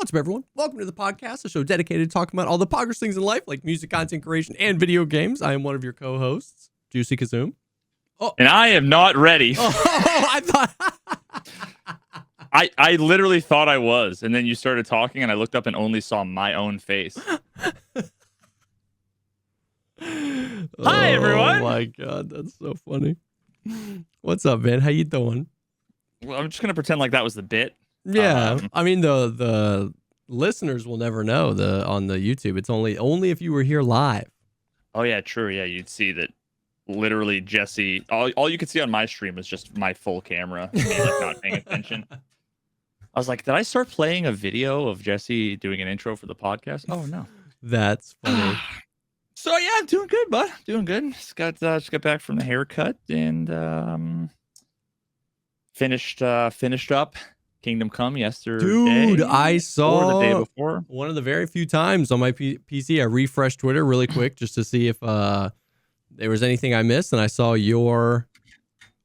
What's up, everyone? Welcome to the podcast, a show dedicated to talking about all the poggers things in life, like music, content creation, and video games. I am one of your co-hosts, JesseKazam. Oh, and I am not ready. Oh, I thought... I literally thought I was, and then you started talking, and I looked up and only saw my own face. Hi, everyone. Oh, my God. That's so funny. What's up, man? How you doing? Well, I'm just going to pretend like that was the bit. Yeah, I mean the listeners will never know on the YouTube. It's only if you were here live. Oh yeah, true. Yeah, you'd see that. Literally, Jesse. All you could see on my stream was just my full camera, me like not paying attention. I was like, did I start playing a video of Jesse doing an intro for the podcast? Oh no, that's funny. So yeah, I'm doing good, bud. Doing good. Just got back from the haircut and finished up Kingdom Come yesterday. Dude, I saw the day before. One of the very few times on my PC, I refreshed Twitter really quick just to see if there was anything I missed, and I saw your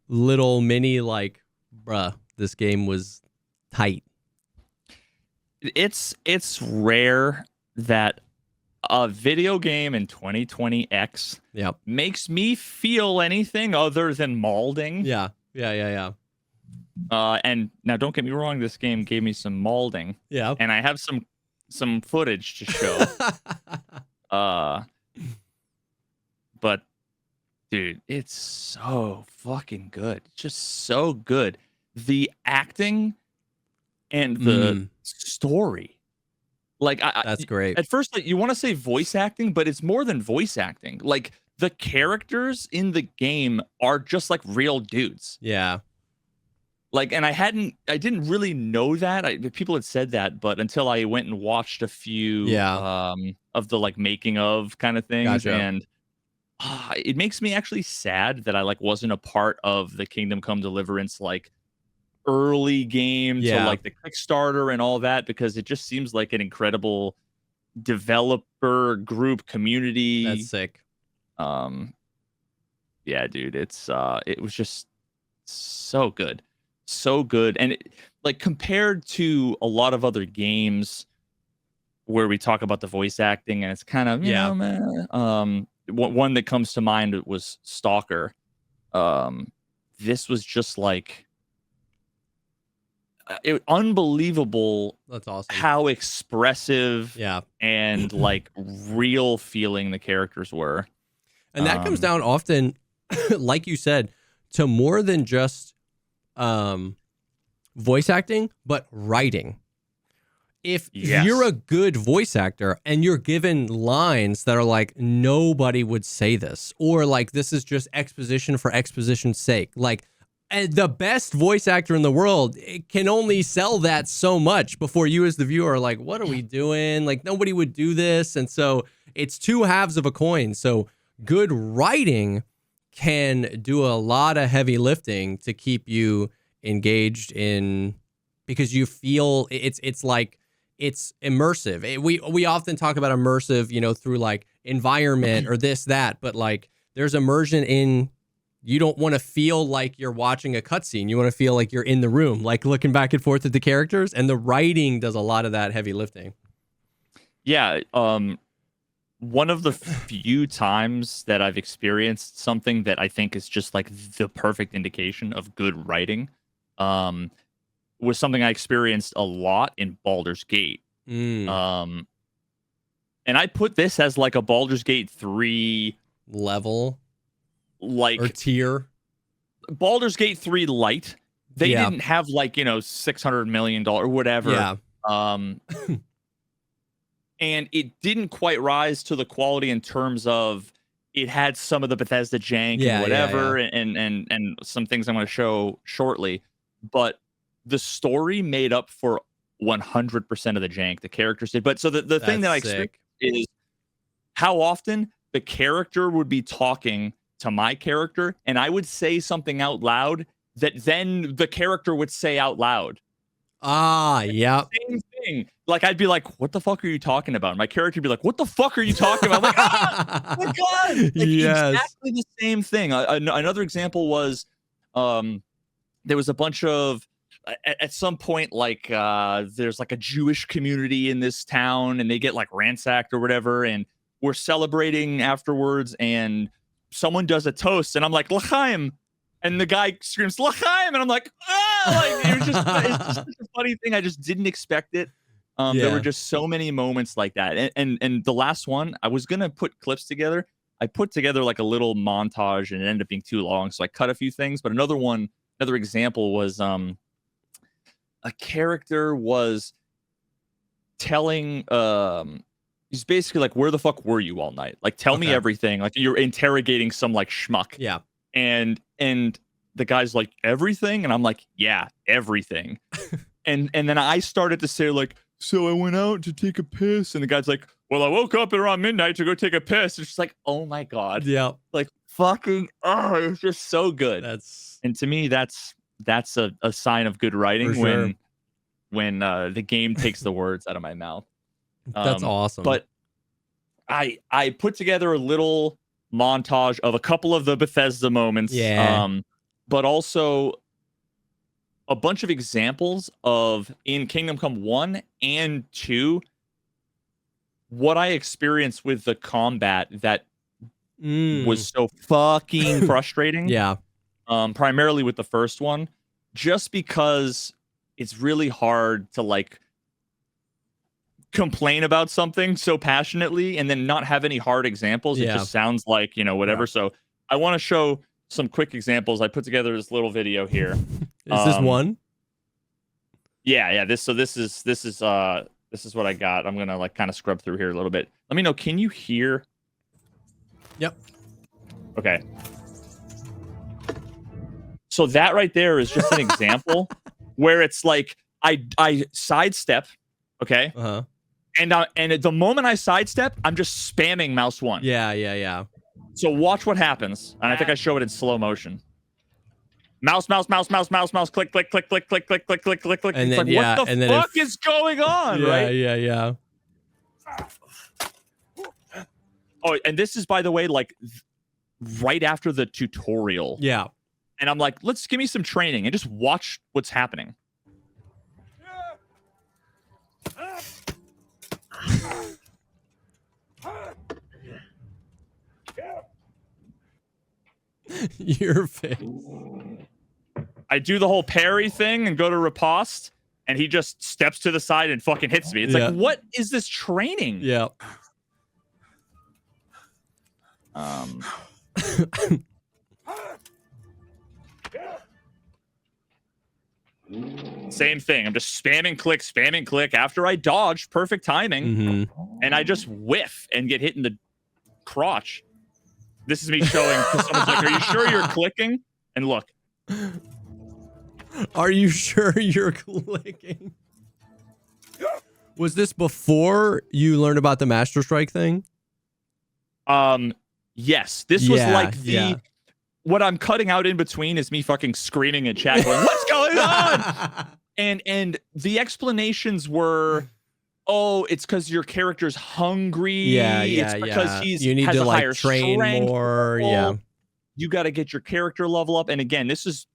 little mini like, bruh, this game was tight. It's rare that a video game in 2020X makes me feel anything other than maulding. Yeah. And now don't get me wrong, this game gave me some maulding. Yeah. And I have some footage to show. But dude, it's so fucking good. Just so good. The acting and the story. Like that's great. At first, like, you want to say voice acting, but it's more than voice acting. Like the characters in the game are just like real dudes. Yeah. Like, and I didn't really know that. People had said that, but until I went and watched a few of the like making of kind of things. Gotcha. And it makes me actually sad that I like wasn't a part of the Kingdom Come Deliverance like early game to like the Kickstarter and all that, because it just seems like an incredible developer group community. That's sick. Yeah, dude, it was just so good. So good. And like compared to a lot of other games where we talk about the voice acting and it's kind of you know, man, one that comes to mind was Stalker. This was just like unbelievable. That's awesome. How expressive and like real feeling the characters were. And that comes down often, like you said, to more than just voice acting, but writing. If you're a good voice actor and you're given lines that are like, nobody would say this, or like, this is just exposition for exposition's sake, like the best voice actor in the world, it can only sell that so much before you as the viewer are like, what are we doing? Like, nobody would do this. And so it's two halves of a coin. So good writing can do a lot of heavy lifting to keep you engaged in, because you feel it's like it's immersive. We often talk about immersive, you know, through like environment or this, that, but like there's immersion in, you don't want to feel like you're watching a cutscene. You want to feel like you're in the room, like looking back and forth at the characters, and the writing does a lot of that heavy lifting. Yeah. One of the few times that I've experienced something that I think is just like the perfect indication of good writing was something I experienced a lot in Baldur's Gate. And I put this as like a Baldur's Gate 3 level, like, or tier. Baldur's Gate 3 light. They didn't have like, you know, $600 million or whatever. Yeah. And it didn't quite rise to the quality in terms of it had some of the Bethesda jank and whatever, and some things I'm going to show shortly. But the story made up for 100% of the jank the characters did. But so the thing that I expect is how often the character would be talking to my character, and I would say something out loud that then the character would say out loud. Same thing. Like, I'd be like, what the fuck are you talking about? My character would be like, what the fuck are you talking about? I'm like, oh my God. Like, exactly the same thing. Another example was there was a bunch of at some point, like there's like a Jewish community in this town, and they get like ransacked or whatever, and we're celebrating afterwards, and someone does a toast, and I'm like l'chaim, and the guy screams l'chaim, and I'm like, ah, like it's just such a funny thing. I just didn't expect it. There were just so many moments like that, and the last one, I was gonna put clips together. I put together like a little montage, and it ended up being too long, so I cut a few things. But another example was a character was telling he's basically like, where the fuck were you all night? Like, tell me everything. Like, you're interrogating some like schmuck. Yeah. And the guy's like, everything? And I'm like, yeah, everything. and then I started to say like, so I went out to take a piss, and the guy's like, well, I woke up at around midnight to go take a piss. It's just like, oh my God. Yeah. Like fucking, it was just so good. And to me, that's a sign of good writing when the game takes the words out of my mouth. That's awesome. But I put together a little montage of a couple of the Bethesda moments. Yeah. But also a bunch of examples of in Kingdom Come 1 and 2 what I experienced with the combat that was so fucking frustrating. Yeah. Primarily with the first one, just because it's really hard to like complain about something so passionately and then not have any hard examples. It just sounds like, whatever. Yeah. So I want to show some quick examples. I put together this little video here. Is this one? Yeah. This is what I got. I'm gonna like kind of scrub through here a little bit. Let me know. Can you hear? Yep. Okay. So that right there is just an example where it's like I sidestep, okay? Uh-huh. And at the moment I sidestep, I'm just spamming mouse 1. Yeah. So watch what happens. And I think I show it in slow motion. Mouse, click. And then, it's like, what the fuck is going on, right? Yeah. Oh, and this is, by the way, like right after the tutorial. Yeah. And I'm like, give me some training and just watch what's happening. Your face. I do the whole parry thing and go to riposte, and he just steps to the side and fucking hits me. It's like, what is this training? Yeah. Same thing. I'm just spamming click. After I dodge, perfect timing, and I just whiff and get hit in the crotch. This is me showing. Someone's like, "Are you sure you're clicking?" And look. Are you sure you're clicking? Was this before you learned about the Master Strike thing? Yes. This was like what I'm cutting out in between is me fucking screaming in chat going, what's going on? And the explanations were, oh, it's because your character's hungry. It's because you need to like train more. Yeah. You got to get your character level up. And again, this is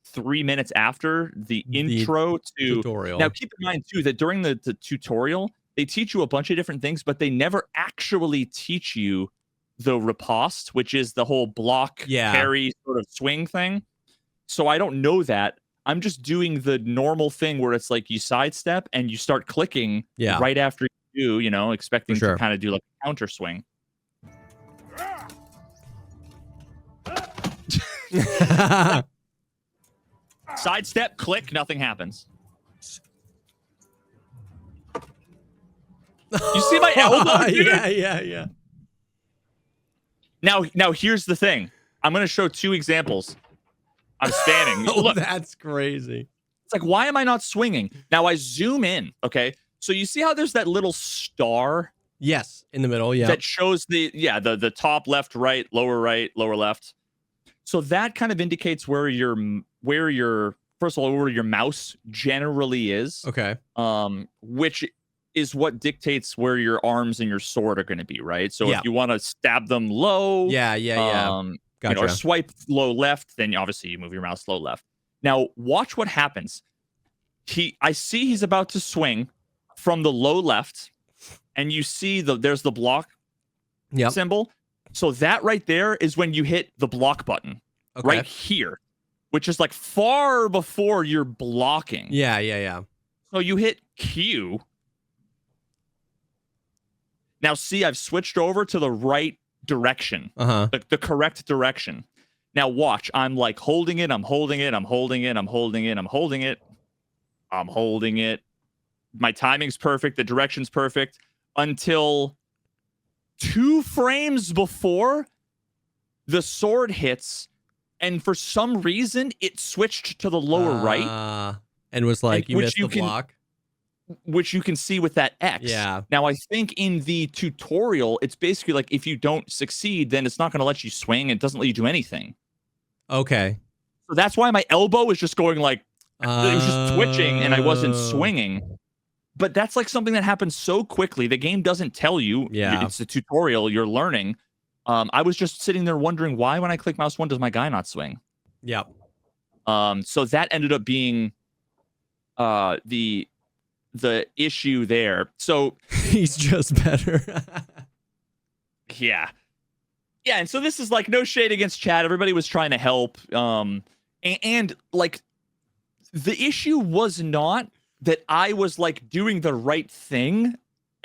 3 minutes after the intro to tutorial. Now, keep in mind too that during the tutorial, they teach you a bunch of different things, but they never actually teach you the riposte, which is the whole block, parry sort of swing thing. So I don't know that. I'm just doing the normal thing where it's like you sidestep and you start clicking right after you do, expecting to kind of do like a counter swing. Sidestep, click, nothing happens. You see my elbow? Yeah. Now here's the thing. I'm going to show 2 examples. I'm spamming. Look, that's crazy. It's like, why am I not swinging? Now I zoom in, okay? So you see how there's that little star? Yes, in the middle, that shows the top, left, lower left. So that kind of indicates where your first of all, where your mouse generally is. Okay. Which is what dictates where your arms and your sword are going to be, right? So if you want to stab them low, gotcha. Or swipe low left, then obviously you move your mouse low left. Now watch what happens. I see he's about to swing from the low left, and you see there's the block symbol. So that right there is when you hit the block button right here, which is like far before you're blocking. Yeah. So you hit Q. Now see, I've switched over to the right direction, the correct direction. Now watch, I'm like holding it, I'm holding it, I'm holding it, I'm holding it, I'm holding it, I'm holding it. My timing's perfect, the direction's perfect, until 2 frames before the sword hits, and for some reason it switched to the lower right. And was like, you missed the block. Which you can see with that X. Yeah. Now, I think in the tutorial, it's basically like if you don't succeed, then it's not going to let you swing. It doesn't let you do anything. Okay. So that's why my elbow is just going like, it was just twitching and I wasn't swinging. But that's like something that happens so quickly. The game doesn't tell you. Yeah. It's a tutorial. You're learning. I was just sitting there wondering why when I click mouse 1 does my guy not swing? Yep. So that ended up being the issue there. So he's just better. Yeah. And so this is like no shade against chat. Everybody was trying to help. And like the issue was not that I was like doing the right thing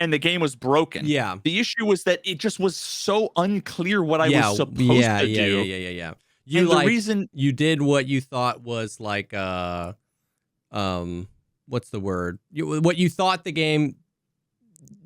and the game was broken. Yeah. The issue was that it just was so unclear what I was supposed to do. Yeah. You, like, the reason you did what you thought was like what's the word? What you thought the game,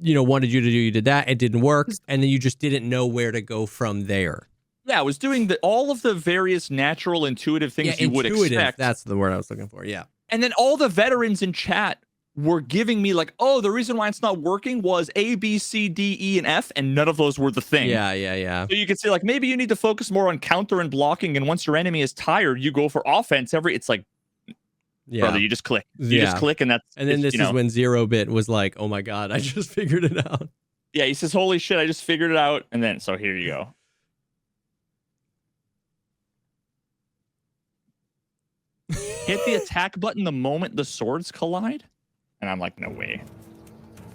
wanted you to do, you did that. It didn't work, and then you just didn't know where to go from there. Yeah, I was doing all of the various natural, intuitive things you would expect. That's the word I was looking for. Yeah. And then all the veterans in chat were giving me like, oh, the reason why it's not working was A, B, C, D, E, and F, and none of those were the thing. Yeah. So you could say like maybe you need to focus more on counter and blocking, and once your enemy is tired, you go for offense. It's like. Yeah. Brother, you just click. You just click, and that's. And then this is when 0-bit was like, "Oh my god, I just figured it out." Yeah, he says, "Holy shit, I just figured it out." And then, so here you go. Hit the attack button the moment the swords collide, and I'm like, "No way."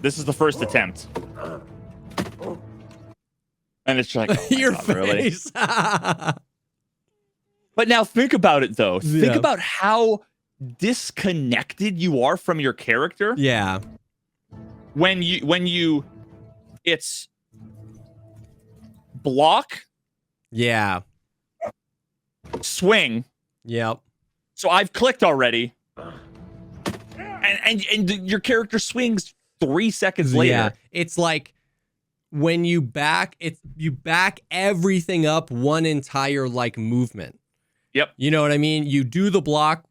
This is the first attempt, and it's like, oh your god, face. Really? But now think about it, though. Think about how disconnected you are from your character. Yeah. When you it's block. Yeah. Swing. Yep. So I've clicked already. And your character swings 3 seconds later. Yeah. It's like when you back everything up one entire like movement. Yep. You know what I mean? You do the block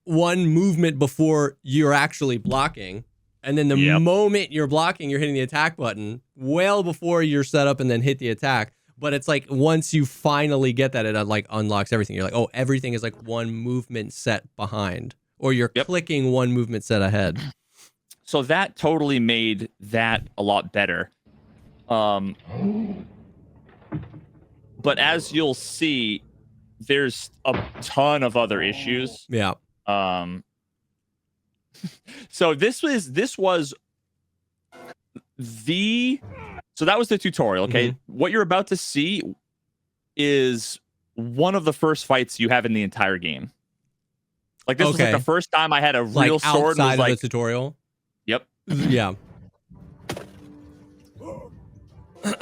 one movement before you're actually blocking, and then the moment you're blocking, you're hitting the attack button well before you're set up and then hit the attack. But it's like once you finally get that, it like unlocks everything. You're like, oh, everything is like one movement set behind, or you're clicking one movement set ahead. So that totally made that a lot better. But as you'll see, there's a ton of other issues. Yeah. So that was the tutorial. Okay. Mm-hmm. What you're about to see is one of the first fights you have in the entire game. Like this was like the first time I had a real sword. Outside of the tutorial. Yep. Yeah. Could have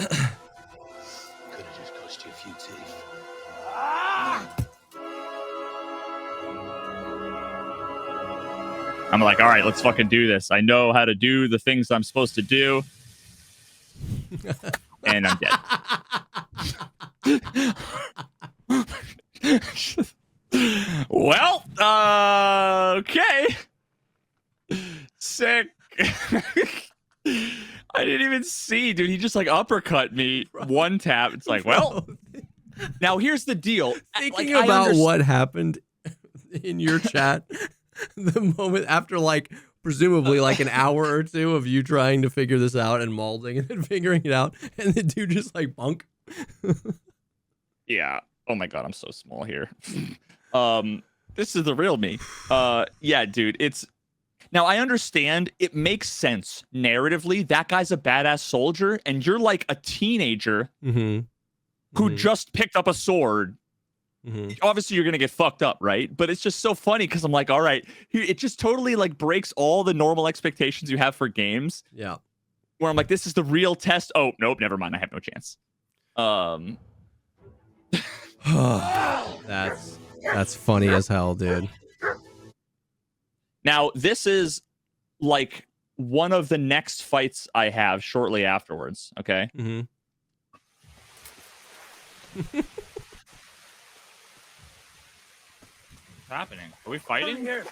just cost you a few teeth. I'm like, all right, let's fucking do this. I know how to do the things I'm supposed to do. And I'm dead. Well, okay. Sick. I didn't even see, dude. He just like uppercut me. One tap. It's like, well, now here's the deal. Thinking about what happened in your chat, the moment after like presumably like an hour or two of you trying to figure this out and molding and then figuring it out, and the dude just like bunk. Yeah. Oh my god, I'm so small here. This is the real me. Yeah, dude. Now, I understand it makes sense narratively. That guy's a badass soldier, and you're like a teenager who just picked up a sword. Obviously, you're going to get fucked up, right? But it's just so funny because I'm like, all right, it just totally like breaks all the normal expectations you have for games. Yeah. Where I'm like, this is the real test. Oh, nope, never mind. I have no chance. That's funny as hell, dude. Now, this is like one of the next fights I have shortly afterwards. Okay. What's happening? Are we fighting? What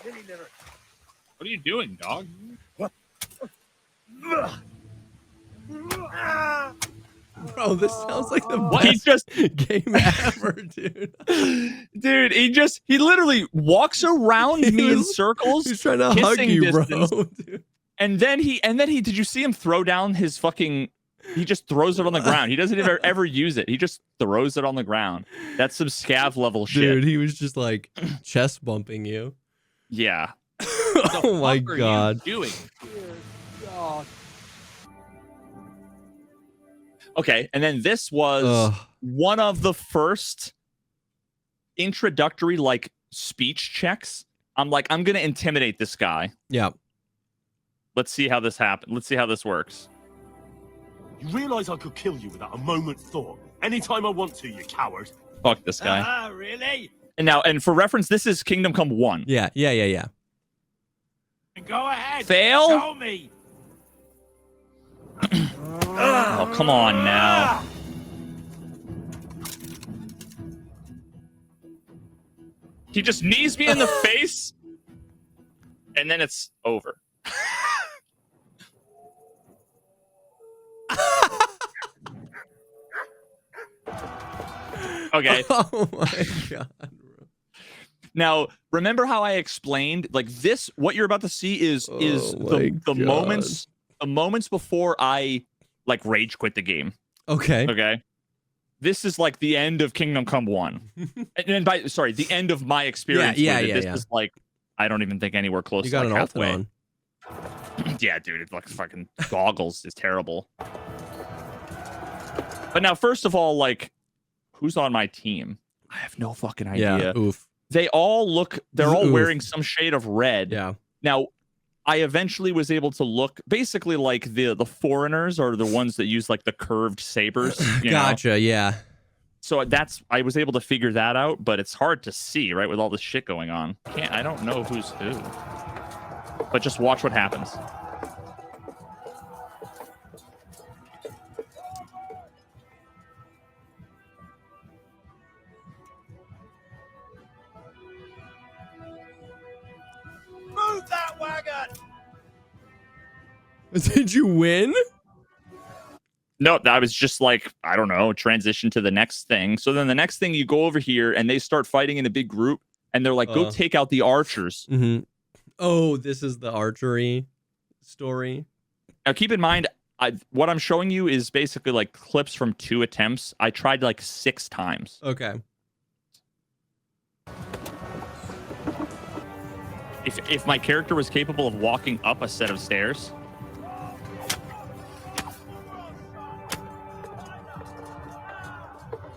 are you doing, dog? Bro, this sounds like the best game ever, dude. Dude, he literally walks around me in circles. He's trying to hug you, distance, bro. Dude. And then he did you see him throw down his fucking, he just throws it on the ground. He doesn't ever use it. He just throws it on the ground. That's some scav level shit. Dude, he was just like chest bumping you. Yeah. Oh my god. What are you doing? Okay, and then this was one of the first introductory like speech checks. I'm like, I'm gonna intimidate this guy. Yeah. Let's see how this happens. Let's see how this works. You realize I could kill you without a moment's thought anytime I want to, you coward. Fuck this guy. Really? And for reference, this is Kingdom Come 1. Yeah. Go ahead. Fail? Show me. Oh, come on now. He just knees me in the face, and then it's over. Okay. Oh my god, bro. Now, remember how I explained, like this, what you're about to see is the moments before I like rage quit the game. Okay. This is like the end of Kingdom Come 1. And the end of my experience with it. This is like, I don't even think anywhere close to like halfway. On. Yeah, dude, it's like fucking goggles is terrible. But now, first of all, like, who's on my team? I have no fucking idea. Yeah, oof. They're all wearing some shade of red. Yeah. Now, I eventually was able to look basically like the foreigners are the ones that use like the curved sabers. Gotcha. Know? Yeah. So I was able to figure that out, but it's hard to see, right, with all this shit going on. I don't know who's who. But just watch what happens. Move that wagon! Did you win? No, I was just like, I don't know, transition to the next thing. So then the next thing, you go over here and they start fighting in a big group and they're like, go take out the archers. Oh, this is the archery story. Now, keep in mind, what I'm showing you is basically like clips from 2 attempts. I tried like 6 times. Okay. If my character was capable of walking up a set of stairs.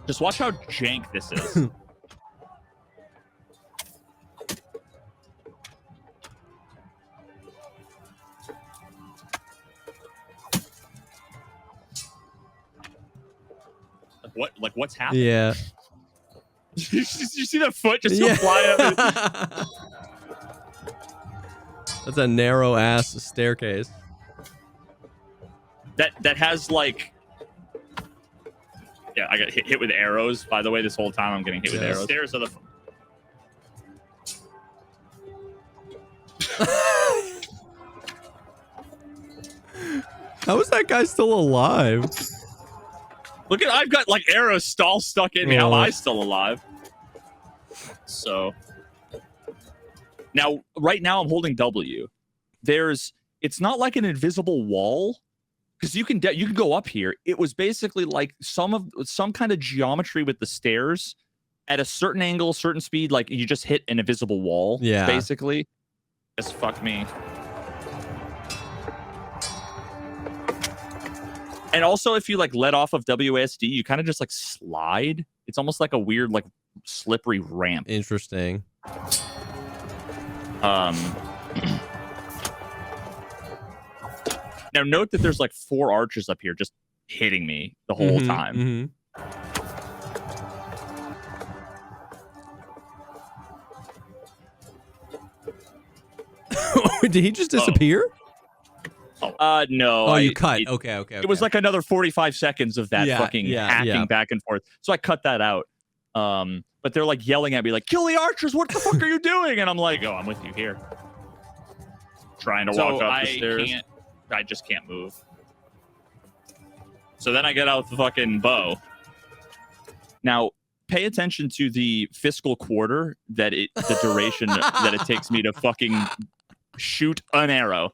Just watch how jank this is. What's happening? Yeah. you see that foot just go fly up? That's a narrow ass staircase. That has like, yeah, I got hit with arrows. By the way, this whole time I'm getting hit with arrows. Stairs are the. How is that guy still alive? Look I've got like arrows all stuck in me. How am I still alive? So now, right now I'm holding W. It's not like an invisible wall because you can go up here. It was basically like some kind of geometry with the stairs at a certain angle, certain speed. Like you just hit an invisible wall. Yeah, basically. Just fuck me. And also, if you like let off of WASD, you kind of just like slide. It's almost like a weird, like slippery ramp. Interesting. Now note that there's like 4 archers up here just hitting me the whole time. Did he just disappear? No. Oh, you cut. Okay. It was like another 45 seconds of that fucking hacking back and forth. So I cut that out. But they're like yelling at me like, kill the archers. What the fuck are you doing? And I'm like, oh, I'm with you here. Trying to walk up the stairs. I just can't move. So then I get out the fucking bow. Now, pay attention to the fiscal quarter the duration that it takes me to fucking shoot an arrow.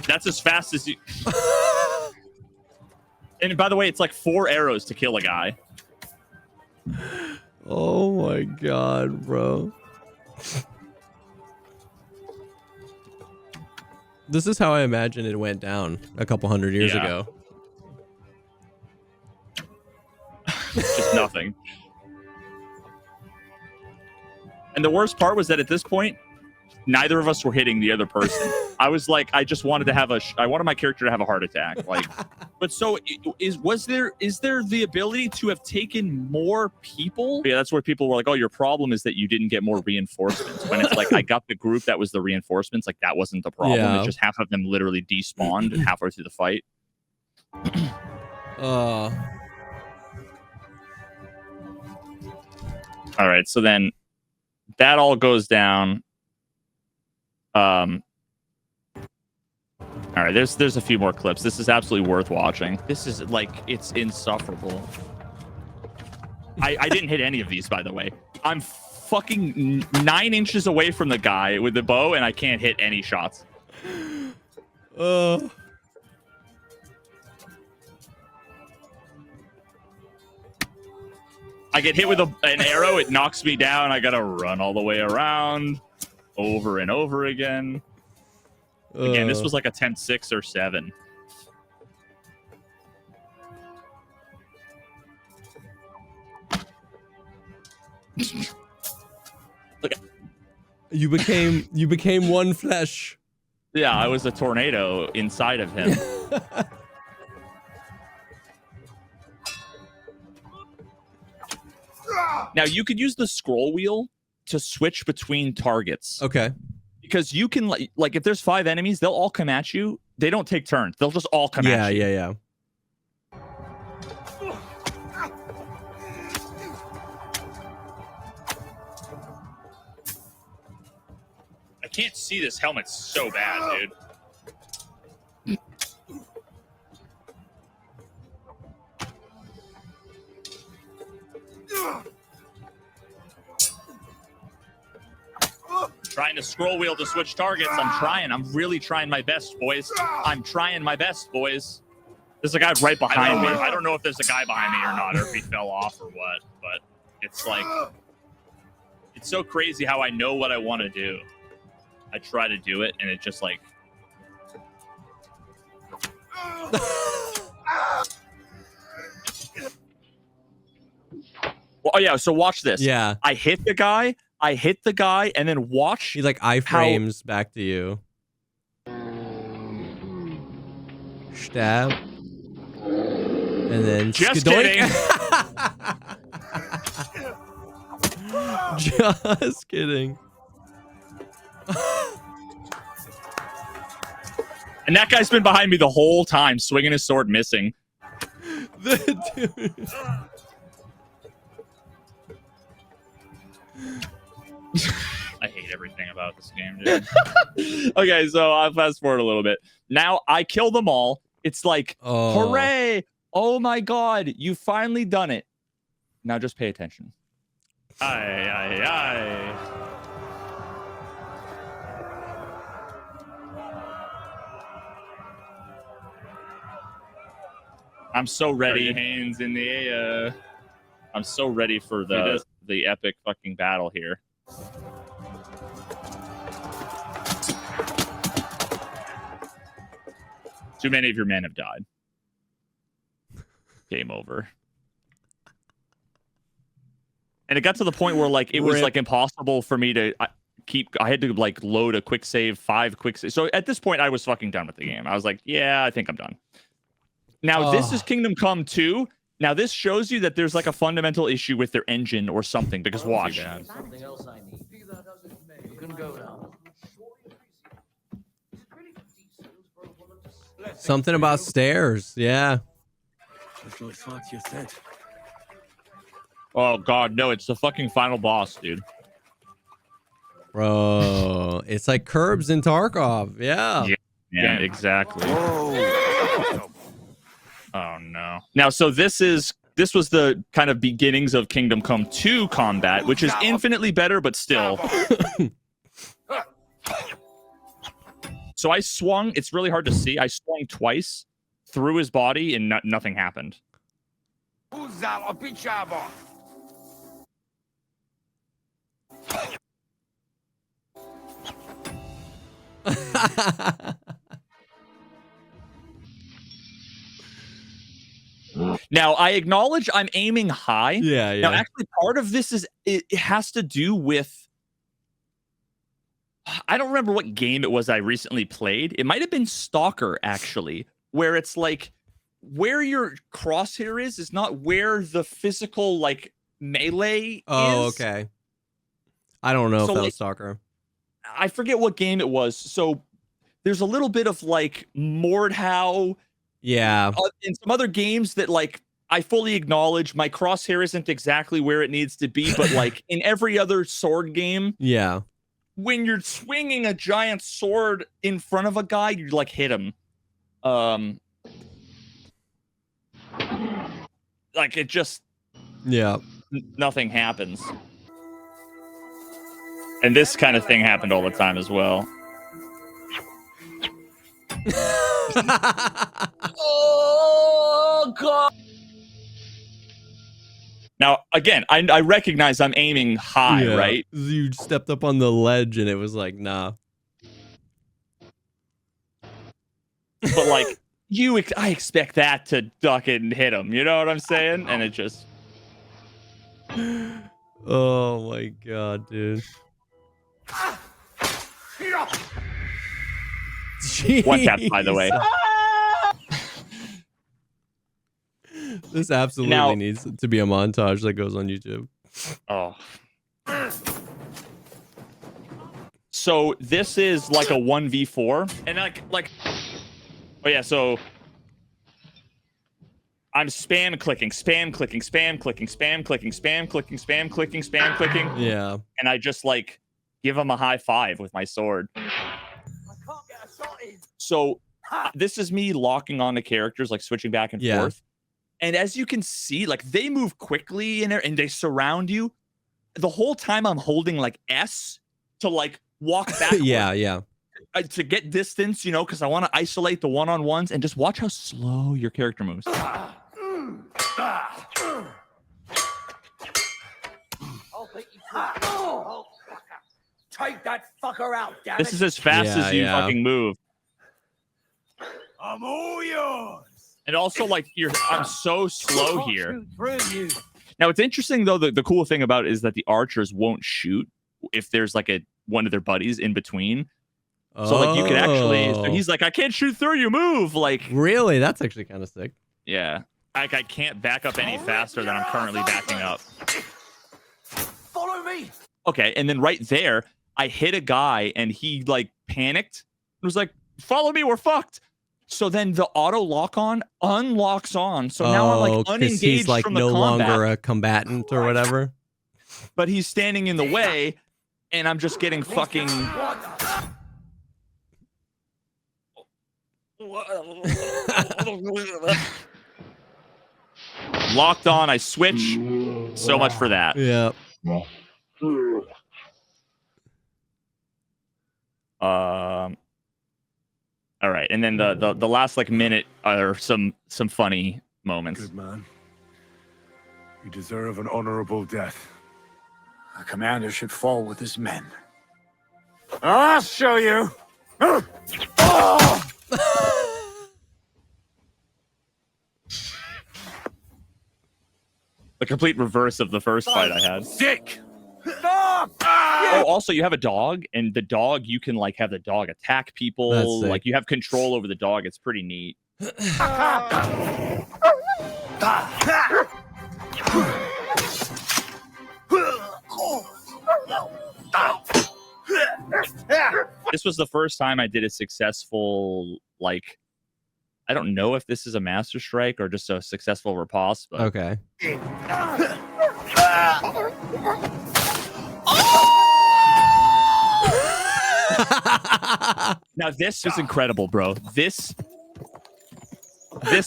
That's as fast as you... And by the way, it's like 4 arrows to kill a guy. Oh my god, bro. This is how I imagine it went down a couple hundred years ago. Just nothing. And the worst part was that at this point, neither of us were hitting the other person. I was like, I just wanted to have I wanted my character to have a heart attack. Like, but so is there the ability to have taken more people? Yeah, that's where people were like, oh, your problem is that you didn't get more reinforcements. When it's like, I got the group that was the reinforcements. Like, that wasn't the problem. Yeah. It's just half of them literally despawned halfway through the fight. All right, so then that all goes down. All right, there's a few more clips. This is absolutely worth watching. This is like, it's insufferable. I didn't hit any of these, by the way. I'm fucking 9 inches away from the guy with the bow, and I can't hit any shots. I get hit with an arrow, it knocks me down. I gotta run all the way around over and over again. Again, this was like a 10-6 or 7. Look, you became one flesh. Yeah, I was a tornado inside of him. Now, you could use the scroll wheel to switch between targets. Okay. Because you can, like, if there's 5 enemies, they'll all come at you. They don't take turns. They'll just all come at you. Yeah. I can't see this helmet so bad, dude. Trying to scroll wheel to switch targets. I'm really trying my best, boys. I'm trying my best, boys. There's a guy right behind me. I don't know if there's a guy behind me or not, or if he fell off or what, but it's like, it's so crazy how I know what I want to do. I try to do it, and it just like... Well, oh yeah, so watch this. Yeah. I hit the guy, and then watch. He like iframes back to you. Stab. And then just skidoink. kidding. Just kidding. And that guy's been behind me the whole time, swinging his sword, missing. Dude. I hate everything about this game, dude. Okay, so I'll fast forward a little bit. Now I kill them all. It's like, hooray! Oh my god, you finally done it. Now just pay attention. Aye. I'm so ready. Hands in the air. I'm so ready for the the epic fucking battle here. Too many of your men have died. Game over. And it got to the point where like it was like impossible for me to I had to like load a quick save, 5 quick saves. So at this point I was fucking done with the game. I was like, yeah, I think I'm done. Now this is Kingdom Come 2. Now this shows you that there's like a fundamental issue with their engine or something, because watch. Something else I need. You can go now. Something about stairs. Yeah. Oh god, no, it's the fucking final boss, dude. Bro, it's like Curbs in Tarkov. Yeah. Yeah, exactly. Oh no. Now, so this was the kind of beginnings of Kingdom Come 2 combat, which is infinitely better, but still. So I swung, it's really hard to see. I swung twice through his body and nothing happened. Now, I acknowledge I'm aiming high. Yeah. Now, actually, part of this is it has to do with, I don't remember what game it was I recently played. It might have been Stalker, actually, where it's like where your crosshair is not where the physical like melee is. Oh, okay. I don't know if that was Stalker. I forget what game it was. So there's a little bit of like Mordhau. Yeah. In some other games that like I fully acknowledge my crosshair isn't exactly where it needs to be, but like in every other sword game, yeah, when you're swinging a giant sword in front of a guy, you like hit him. Like it just nothing happens. And this kind of thing happened all the time as well. Oh god. Now again, I recognize I'm aiming high, right? You stepped up on the ledge and it was like, nah. But like I expect that to duck it and hit him, you know what I'm saying? And it just oh my god, dude. One tap, by the way. This absolutely needs to be a montage that goes on YouTube. Oh. So this is like a 1v4, and like oh yeah, so I'm spam clicking. Yeah. And I just like give him a high five with my sword. So this is me locking on to characters, like switching back and forth. And as you can see, like they move quickly in there and they surround you. The whole time I'm holding like S to like walk back. Yeah. To get distance, you know, because I want to isolate the one-on-ones, and just watch how slow your character moves. I'll beat you to it. Oh, take that fucker out, damn it. This is as fast as you fucking move. I'm all yours. And also, like, I'm so slow here. Now, it's interesting, though, the cool thing about it is that the archers won't shoot if there's, like, one of their buddies in between. So, like, you can actually... So he's like, I can't shoot through you, move! Like... Really? That's actually kind of sick. Yeah. Like, I can't back up any faster than I'm currently backing up. Follow me! Okay, and then right there, I hit a guy, and he, like, panicked. It was like, follow me, we're fucked! So then the auto lock-on unlocks on. So now I'm like unengaged he's like from the no combat. Longer a combatant or whatever. But he's standing in the way, and I'm just getting fucking locked on. I switch. So much for that. Yeah. All right, and then the last like minute are some funny moments. Good man. You deserve an honorable death. A commander should fall with his men. I'll show you. The complete reverse of the first fight I had. Sick! Oh, also you have a dog, and the dog, you can like have the dog attack people. Like you have control over the dog. It's pretty neat. This was the first time I did a successful, like, I don't know if this is a master strike or just a successful riposte, but Okay. Now this was incredible, bro. This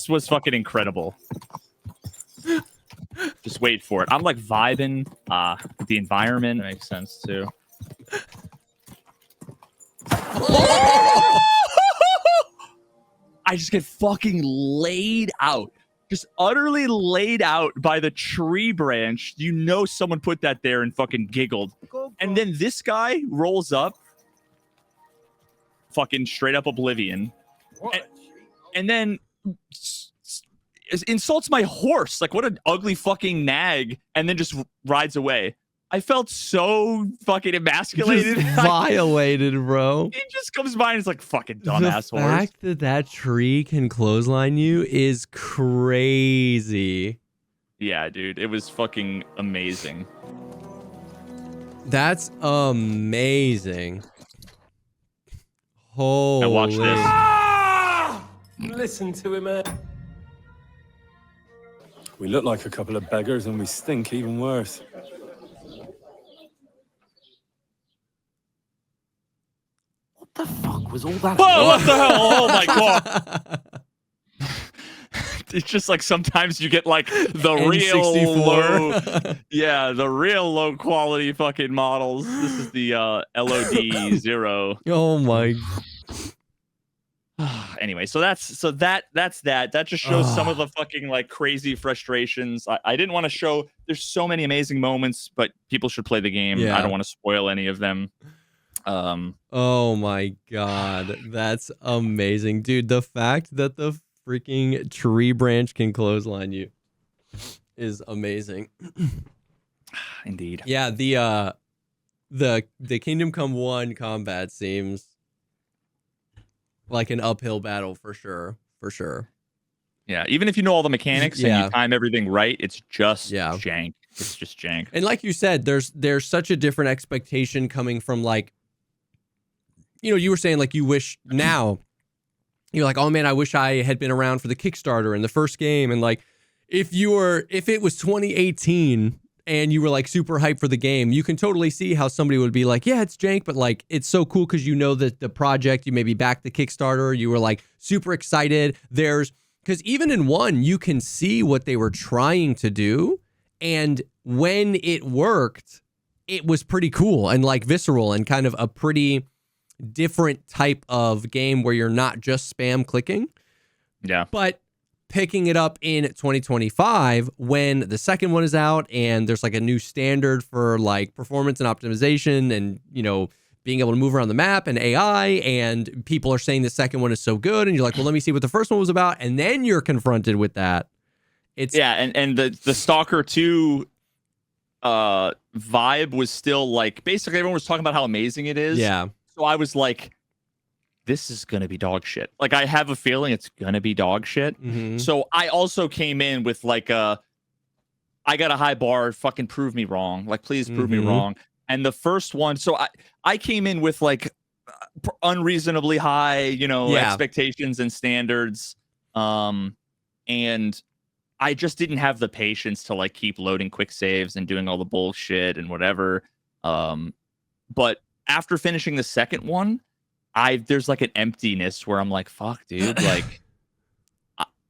was fucking incredible. Just wait for it. I'm like vibing with the environment. It makes sense too. I just get fucking laid out. Just utterly laid out by the tree branch. You know someone put that there and fucking giggled. And then this guy rolls up. Fucking straight up oblivion. And then insults my horse. Like, what an ugly fucking nag. And then just rides away. I felt so fucking emasculated. Just violated, bro. He just comes by and is like, fucking dumbass horse. The fact that that tree can clothesline you is crazy. Yeah, dude. It was fucking amazing. That's amazing. Holy. Now watch this. Listen to him, man. We look like a couple of beggars and we stink even worse. What the fuck was all that? Whoa, what the hell? Oh my god. It's just like sometimes you get like the real low, yeah, the real low quality fucking models. This is the LOD 0. Oh my. Anyway, so that's that. That just shows some of the fucking like crazy frustrations. I didn't want to show. There's so many amazing moments, but people should play the game. Yeah. I don't want to spoil any of them. Oh my god, that's amazing, dude. The fact that the freaking tree branch can clothesline you is amazing. Indeed. Yeah, the Kingdom Come 1 combat seems like an uphill battle for sure. Yeah, even if you know all the mechanics and you time everything right, it's just jank. It's just jank. And like you said, there's such a different expectation coming from, like, you know, you were saying like you wish now, you're like, oh man, I wish I had been around for the Kickstarter in the first game. And like, if it was 2018 and you were like super hyped for the game, you can totally see how somebody would be like, yeah, it's jank, but like, it's so cool because you know that the project, you maybe backed the Kickstarter, you were like super excited. Because even in 1, you can see what they were trying to do. And when it worked, it was pretty cool and like visceral and kind of a pretty different type of game where you're not just spam clicking. Yeah. But picking it up in 2025 when the second one is out and there's like a new standard for like performance and optimization and, you know, being able to move around the map and AI, and people are saying the second one is so good, and you're like, well, let me see what the first one was about, and then you're confronted with that. It's and the Stalker 2 vibe was still like, basically everyone was talking about how amazing it is. Yeah. So I was like, this is going to be dog shit. Like, I have a feeling it's going to be dog shit. Mm-hmm. So I also came in with like I got a high bar, fucking prove me wrong. Like, please prove me wrong. And the first one, so I came in with like unreasonably high, you know, expectations and standards. And I just didn't have the patience to like keep loading quick saves and doing all the bullshit and whatever. But after finishing the second one, there's like an emptiness where I'm like, fuck, dude. Like,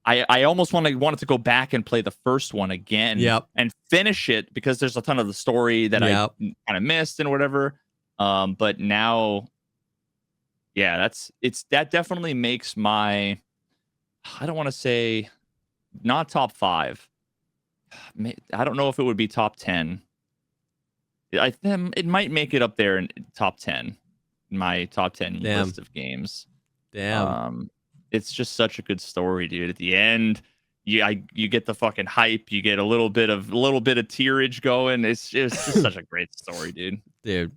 I almost wanted to go back and play the first one again and finish it because there's a ton of the story that I kind of missed and whatever. But now, that definitely makes my, I don't want to say not top 5. I don't know if it would be top 10. It might make it up there in top 10, my top 10 list of games. Damn. It's just such a good story, dude. At the end, you get the fucking hype, you get a little bit of tearage going. It's just such a great story, dude. Dude,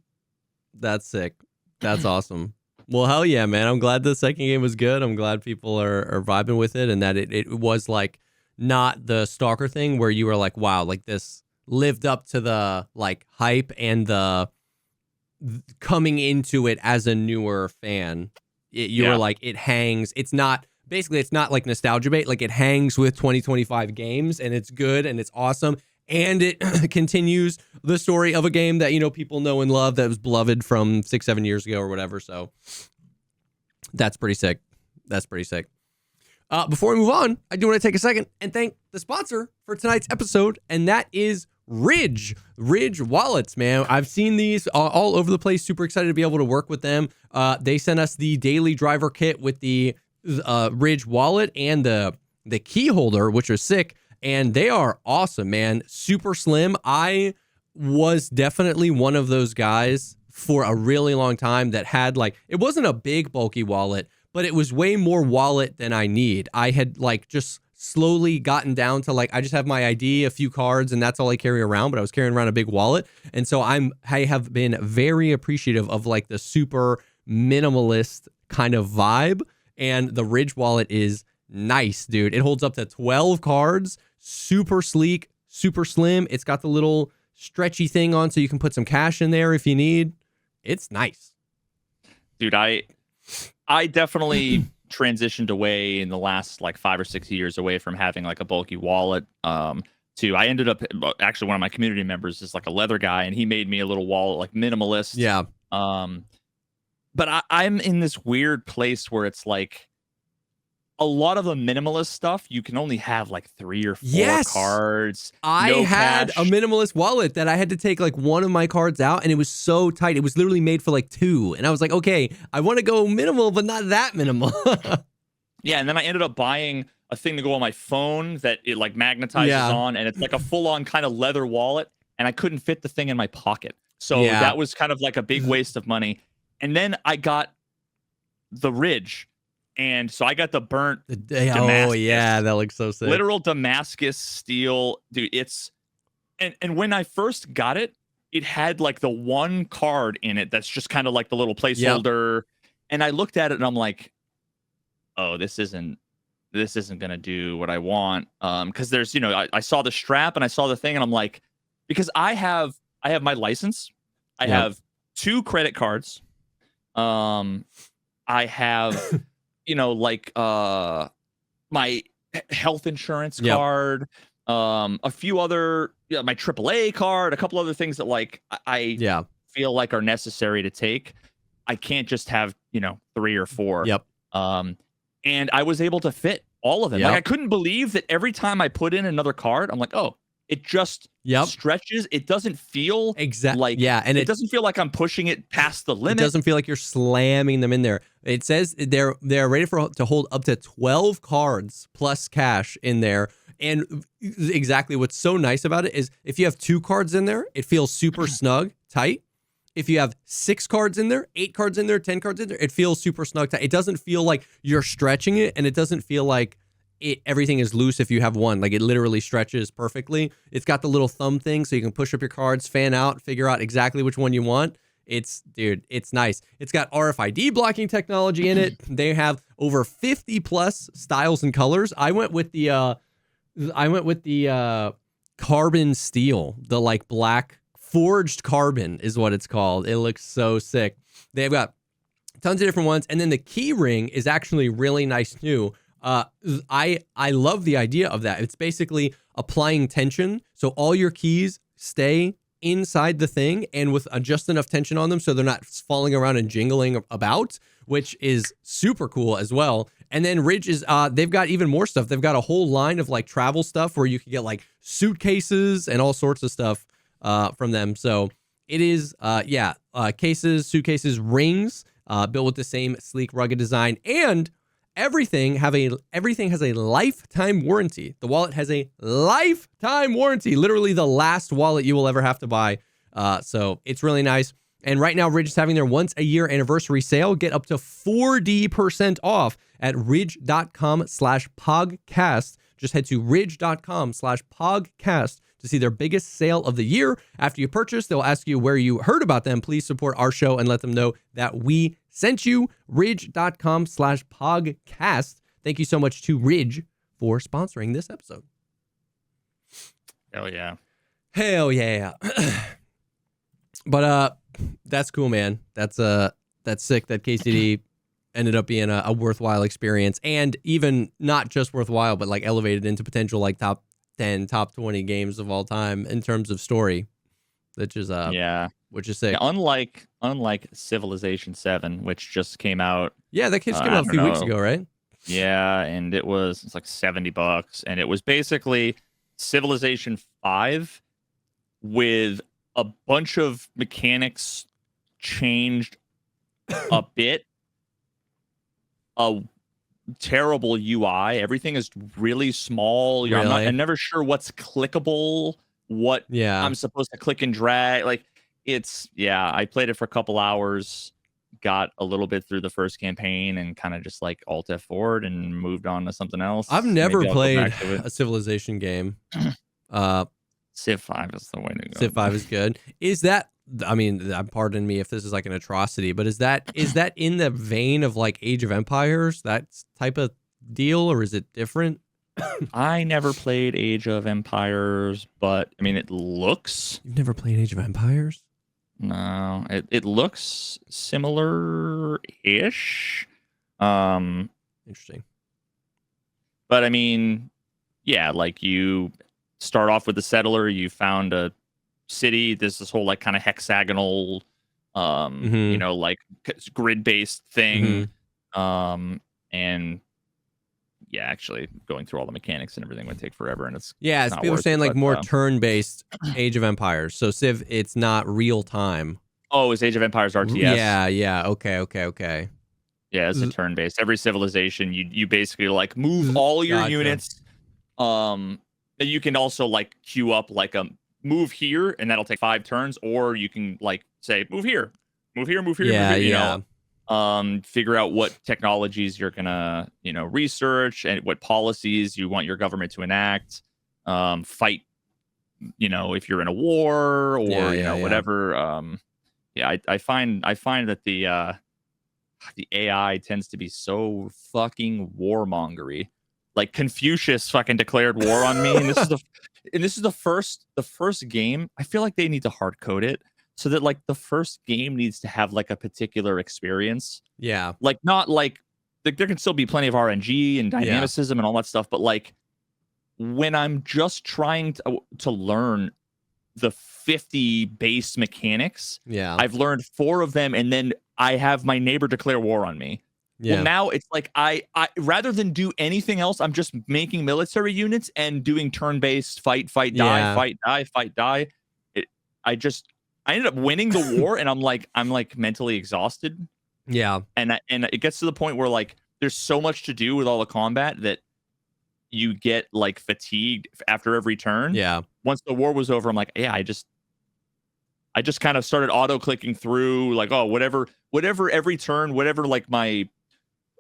that's sick. That's awesome. Well, hell yeah, man. I'm glad the second game was good. I'm glad people are vibing with it, and that it was like not the Stalker thing where you were like, wow, like this lived up to the like hype and the coming into it as a newer fan. You were like, it hangs. It's not like nostalgia bait. Like it hangs with 2025 games, and it's good and it's awesome. And it continues the story of a game that, you know, people know and love, that was beloved from 6-7 years ago or whatever. So that's pretty sick. Before we move on, I do want to take a second and thank the sponsor for tonight's episode, and that is Ridge wallets, man. I've seen these all over the place. Super excited to be able to work with them. They sent us the daily driver kit with the Ridge wallet and the key holder, which was sick. And they are awesome, man. Super slim. I was definitely one of those guys for a really long time that had like, it wasn't a big bulky wallet, but it was way more wallet than I need. I had like just slowly gotten down to like, I just have my ID, a few cards, and that's all I carry around, but I was carrying around a big wallet. And so I have been very appreciative of like the super minimalist kind of vibe. And the Ridge wallet is nice, dude. It holds up to 12 cards, super sleek, super slim. It's got the little stretchy thing on so you can put some cash in there if you need. It's nice. Dude, I definitely transitioned away in the last like 5 or 6 years away from having like a bulky wallet. To I ended up actually, one of my community members is like a leather guy, and he made me a little wallet, like minimalist. Yeah. But I'm in this weird place where it's like a lot of the minimalist stuff, you can only have like 3 or 4 cards. I had a minimalist wallet that I had to take like one of my cards out, and it was so tight. It was literally made for like 2. And I was like, okay, I want to go minimal, but not that minimal. Yeah. And then I ended up buying a thing to go on my phone that it like magnetizes on, and it's like a full on kind of leather wallet. And I couldn't fit the thing in my pocket. So that was kind of like a big waste of money. And then I got the Ridge. And so I got the burnt Damascus. Oh yeah, that looks so sick. Literal Damascus steel, dude. It's and when I first got it, it had like the one card in it that's just kind of like the little placeholder. Yep. And I looked at it and I'm like, oh, this isn't gonna do what I want. Because there's, you know, I saw the strap and I saw the thing, and I'm like, because I have my license, I have 2 credit cards, I have you know, like my health insurance card, a few other, my AAA card, a couple other things that like I feel like are necessary to take. I can't just have, you know, 3 or 4. Yep. And I was able to fit all of them. Like I couldn't believe that every time I put in another card, I'm like, oh, it just stretches. It doesn't feel like and it doesn't feel like I'm pushing it past the limit. It doesn't feel like you're slamming them in there. It says they're rated to hold up to 12 cards plus cash in there. And exactly what's so nice about it is if you have 2 cards in there, it feels super snug, tight. If you have 6 cards in there, 8 cards in there, 10 cards in there, it feels super snug, tight. It doesn't feel like you're stretching it, and it doesn't feel like everything is loose if you have one. Like it literally stretches perfectly. It's got the little thumb thing so you can push up your cards, fan out, figure out exactly which one you want. It's nice. It's got RFID blocking technology in it. They have over 50 plus styles and colors. I went with the carbon steel, the like black forged carbon is what it's called. It looks so sick. They've got tons of different ones. And then the key ring is actually really nice too. I love the idea of that. It's basically applying tension. So all your keys stay inside the thing and with just enough tension on them so they're not falling around and jingling about, which is super cool as well. And then Ridge is, they've got even more stuff. They've got a whole line of like travel stuff where you can get like suitcases and all sorts of stuff from them. So it is, cases, suitcases, rings, built with the same sleek, rugged design, and everything has a lifetime warranty. The wallet has a lifetime warranty. Literally the last wallet you will ever have to buy. So it's really nice. And right now, Ridge is having their once-a-year anniversary sale. Get up to 40% off at ridge.com/pogcast. Just head to ridge.com/pogcast to see their biggest sale of the year. After you purchase, they'll ask you where you heard about them. Please support our show and let them know that we sent you. Ridge.com/pogcast. Thank you so much to Ridge for sponsoring this episode. Hell yeah. Hell yeah. But that's cool, man. That's sick that KCD ended up being a worthwhile experience, and even not just worthwhile, but like elevated into potential like top 10, top 20 games of all time in terms of story, which is sick. Yeah, unlike Civilization 7, which just came out. Yeah, that just came out a few weeks ago, right? Yeah, and it's like $70, and it was basically Civilization 5 with a bunch of mechanics changed a bit. A terrible UI. Everything is really small. Really? I'm never sure what's clickable, what I'm supposed to click and drag. Like I played it for a couple hours, got a little bit through the first campaign, and kind of just like Alt F4'd and moved on to something else. I've never played a Civilization game. Civ 5 is the way to go. Civ 5 is good. Is that, I mean, pardon me if this is like an atrocity, but is that in the vein of like Age of Empires, that type of deal, or is it different? I never played Age of Empires, but I mean, it looks... You've never played Age of Empires? No, it looks similar-ish. Interesting. But I mean, yeah, like you start off with the settler, you found a city. There's this whole like kind of hexagonal, like grid-based thing. And yeah, actually going through all the mechanics and everything would take forever, and it's people are saying like more turn-based Age of Empires. So Civ, it's not real time. Oh, is Age of Empires RTS? Yeah. Okay. Yeah, it's a turn-based. Every civilization, you basically like move all your units. You can also like queue up like a move here, and that'll take 5 turns, or you can like say move here, move here. Figure out what technologies you're gonna research and what policies you want your government to enact. Fight, if you're in a war or whatever. I find that the AI tends to be so fucking warmongery. Like Confucius fucking declared war on me, and this is the first game. I feel like they need to hard code it so that like the first game needs to have like a particular experience. Yeah, like not like there can still be plenty of RNG and dynamicism and all that stuff, but like when I'm just trying to learn the 50 base mechanics, I've learned 4 of them, and then I have my neighbor declare war on me. Yeah. Well, now it's like I rather than do anything else, I'm just making military units and doing turn-based fight, die, fight, die. I ended up winning the war, and I'm like mentally exhausted. Yeah, and it gets to the point where like there's so much to do with all the combat that you get like fatigued after every turn. Yeah. Once the war was over, I'm like, I just kind of started auto clicking through like, oh, whatever every turn, whatever like my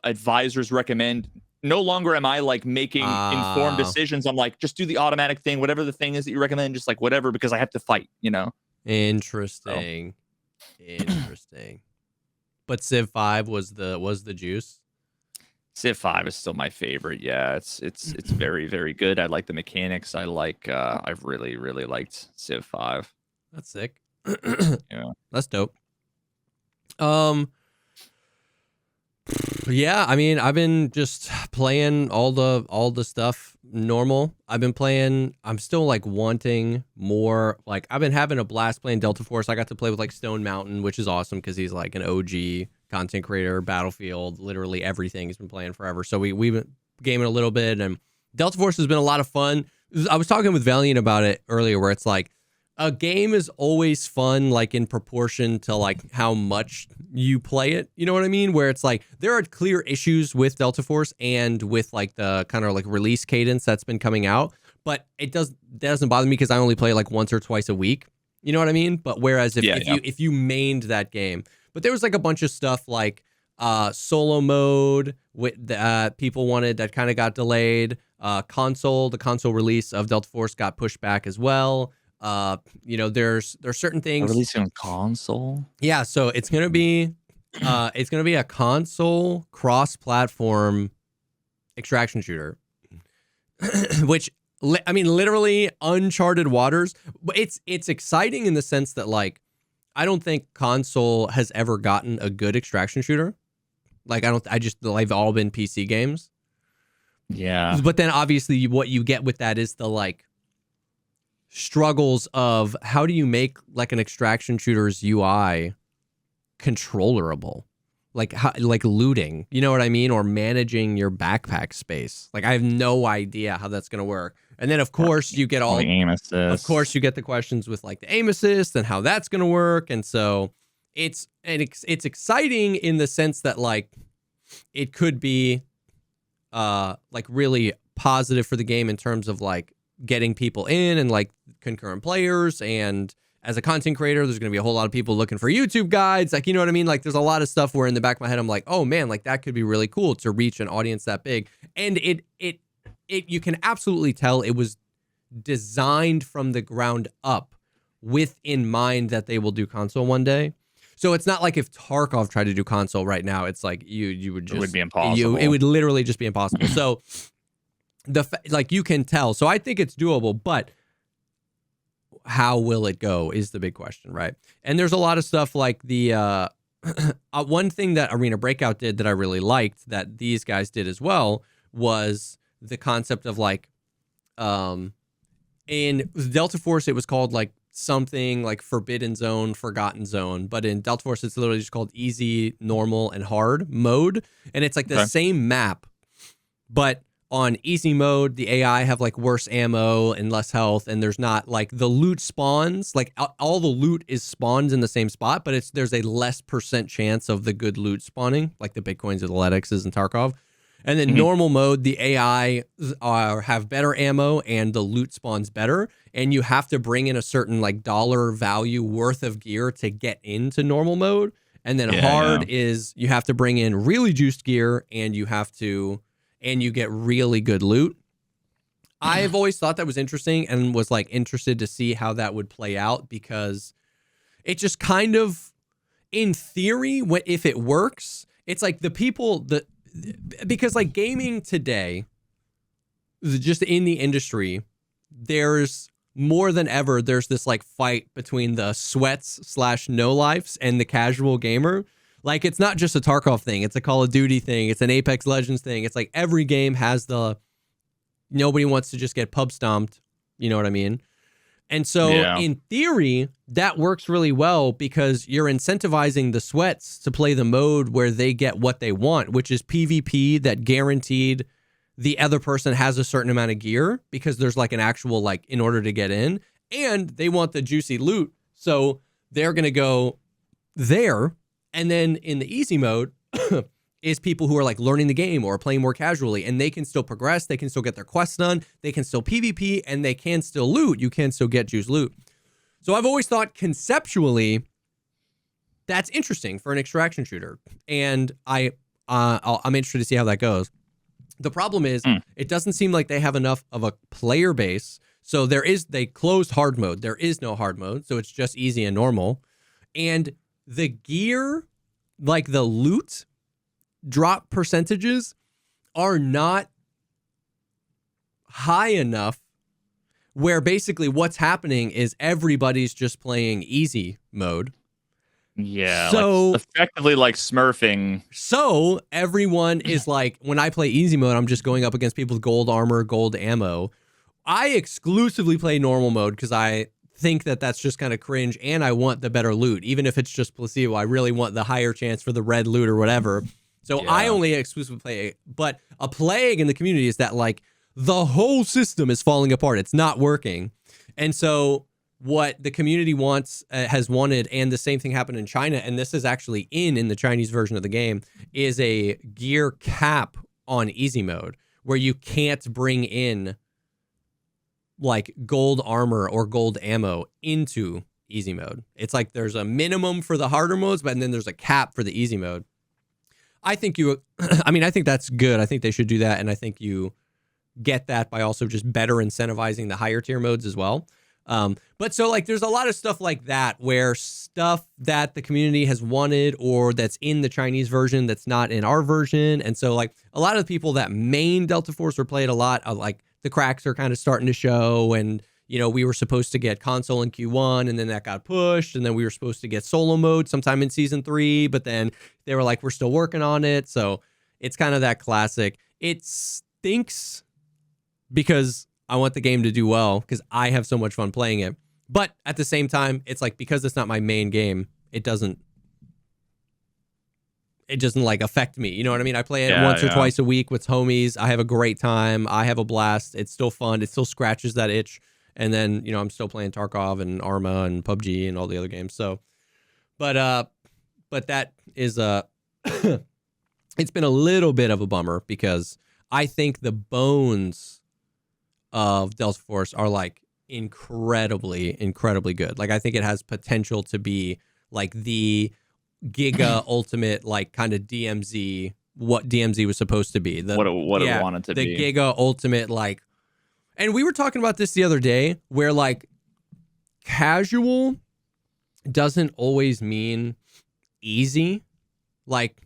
advisors recommend. No longer am I like making informed decisions. I'm like, just do the automatic thing, whatever the thing is that you recommend, just like whatever, because I have to fight, Interesting. But Civ 5 was the juice. Civ 5 is still my favorite. Yeah, it's very, very good. I like the mechanics. I've really, really liked Civ 5. That's sick. Yeah. That's dope. Yeah, I mean, I've been just playing all the stuff normal. I'm still like wanting more. Like I've been having a blast playing Delta Force. I got to play with like Stone Mountain, which is awesome because he's like an OG content creator, Battlefield, literally everything. He's been playing forever. So we've been gaming a little bit, and Delta Force has been a lot of fun. I was talking with Valiant about it earlier, where it's like a game is always fun, like in proportion to like how much you play it. You know what I mean? Where it's like there are clear issues with Delta Force and with like the kind of like release cadence that's been coming out, but that doesn't bother me because I only play like once or twice a week. You know what I mean? But whereas if you mained that game, but there was like a bunch of stuff like solo mode with people wanted that kind of got delayed. The console release of Delta Force got pushed back as well. There's certain things. Releasing on console. Yeah, so it's gonna be a console cross-platform extraction shooter, which literally uncharted waters. But it's exciting in the sense that like I don't think console has ever gotten a good extraction shooter. Like they've all been PC games. Yeah. But then obviously what you get with that is the like struggles of how do you make like an extraction shooter's UI controllerable? Like looting, you know what I mean? Or managing your backpack space. Like I have no idea how that's going to work. And then of course you get all the aim assist. Of course you get the questions with like the aim assist and how that's going to work. And so it's exciting in the sense that like it could be like really positive for the game in terms of like getting people in and like concurrent players. And as a content creator, there's going to be a whole lot of people looking for YouTube guides. Like, you know what I mean? Like there's a lot of stuff where in the back of my head, I'm like, oh man, like that could be really cool to reach an audience that big. And you can absolutely tell it was designed from the ground up with in mind that they will do console one day. So it's not like if Tarkov tried to do console right now, it's like you would just, it would be impossible. It would literally just be impossible. So like you can tell. So I think it's doable, but how will it go is the big question, right? And there's a lot of stuff like the one thing that Arena Breakout did that I really liked that these guys did as well was the concept of like in Delta Force it was called like something like Forbidden Zone, Forgotten Zone, but in Delta Force it's literally just called easy, normal, and hard mode, and it's like the same map, but on easy mode, the AI have like worse ammo and less health, and there's not like the loot spawns, like all the loot is spawned in the same spot, but there's a less % chance of the good loot spawning, like the Bitcoins or the Letexes in Tarkov. And then normal mode, the AI have better ammo and the loot spawns better, and you have to bring in a certain like dollar value worth of gear to get into normal mode. And then hard is you have to bring in really juiced gear and you get really good loot. I've always thought that was interesting and was like interested to see how that would play out because it just kind of, in theory, if it works, it's like the people that, because like gaming today, just in the industry, there's more than ever, there's this like fight between the sweats / no lifes and the casual gamer. Like, it's not just a Tarkov thing. It's a Call of Duty thing. It's an Apex Legends thing. It's like every game has nobody wants to just get pub stomped. You know what I mean? And so in theory, that works really well because you're incentivizing the sweats to play the mode where they get what they want, which is PvP that guaranteed the other person has a certain amount of gear because there's like an actual, like, in order to get in, and they want the juicy loot. So they're going to go there. And then in the easy mode is people who are like learning the game or playing more casually, and they can still progress. They can still get their quests done. They can still PvP, and they can still loot. You can still get juice loot. So I've always thought conceptually that's interesting for an extraction shooter. And I'm interested to see how that goes. The problem is it doesn't seem like they have enough of a player base. So they closed hard mode. There is no hard mode. So it's just easy and normal. And the gear, like the loot drop percentages, are not high enough where basically what's happening is everybody's just playing easy mode. Yeah, so like effectively like smurfing. So everyone is like, when I play easy mode, I'm just going up against people with gold armor, gold ammo. I exclusively play normal mode because I think that that's just kind of cringe, and I want the better loot, even if it's just placebo. I really want the higher chance for the red loot or whatever. So I only exclusively play. But a plague in the community is that like the whole system is falling apart. It's not working, and so what the community wants, has wanted, and the same thing happened in China, and this is actually in the Chinese version of the game, is a gear cap on easy mode where you can't bring in like gold armor or gold ammo into easy mode. It's like there's a minimum for the harder modes, but then there's a cap for the easy mode. I think I think that's good. I think they should do that, and I think you get that by also just better incentivizing the higher tier modes as well. But so like there's a lot of stuff like that where stuff that the community has wanted or that's in the Chinese version that's not in our version. And so like a lot of the people that main Delta Force or played a lot of like the cracks are kind of starting to show. And, you know, we were supposed to get console in Q1 and then that got pushed. And then we were supposed to get solo mode sometime in season 3, but then they were like, we're still working on it. So it's kind of that classic. It stinks because I want the game to do well because I have so much fun playing it. But at the same time, it's like, because it's not my main game, it doesn't like affect me. You know what I mean? I play it once or twice a week with homies. I have a great time. I have a blast. It's still fun. It still scratches that itch. And then, you know, I'm still playing Tarkov and Arma and PUBG and all the other games. So, but that is it's been a little bit of a bummer because I think the bones of Delta Force are like incredibly good. Like I think it has potential to be like the Giga ultimate, like kind of DMZ, what DMZ was supposed to be. What it wanted to be. The Giga ultimate, like, and we were talking about this the other day where like casual doesn't always mean easy. Like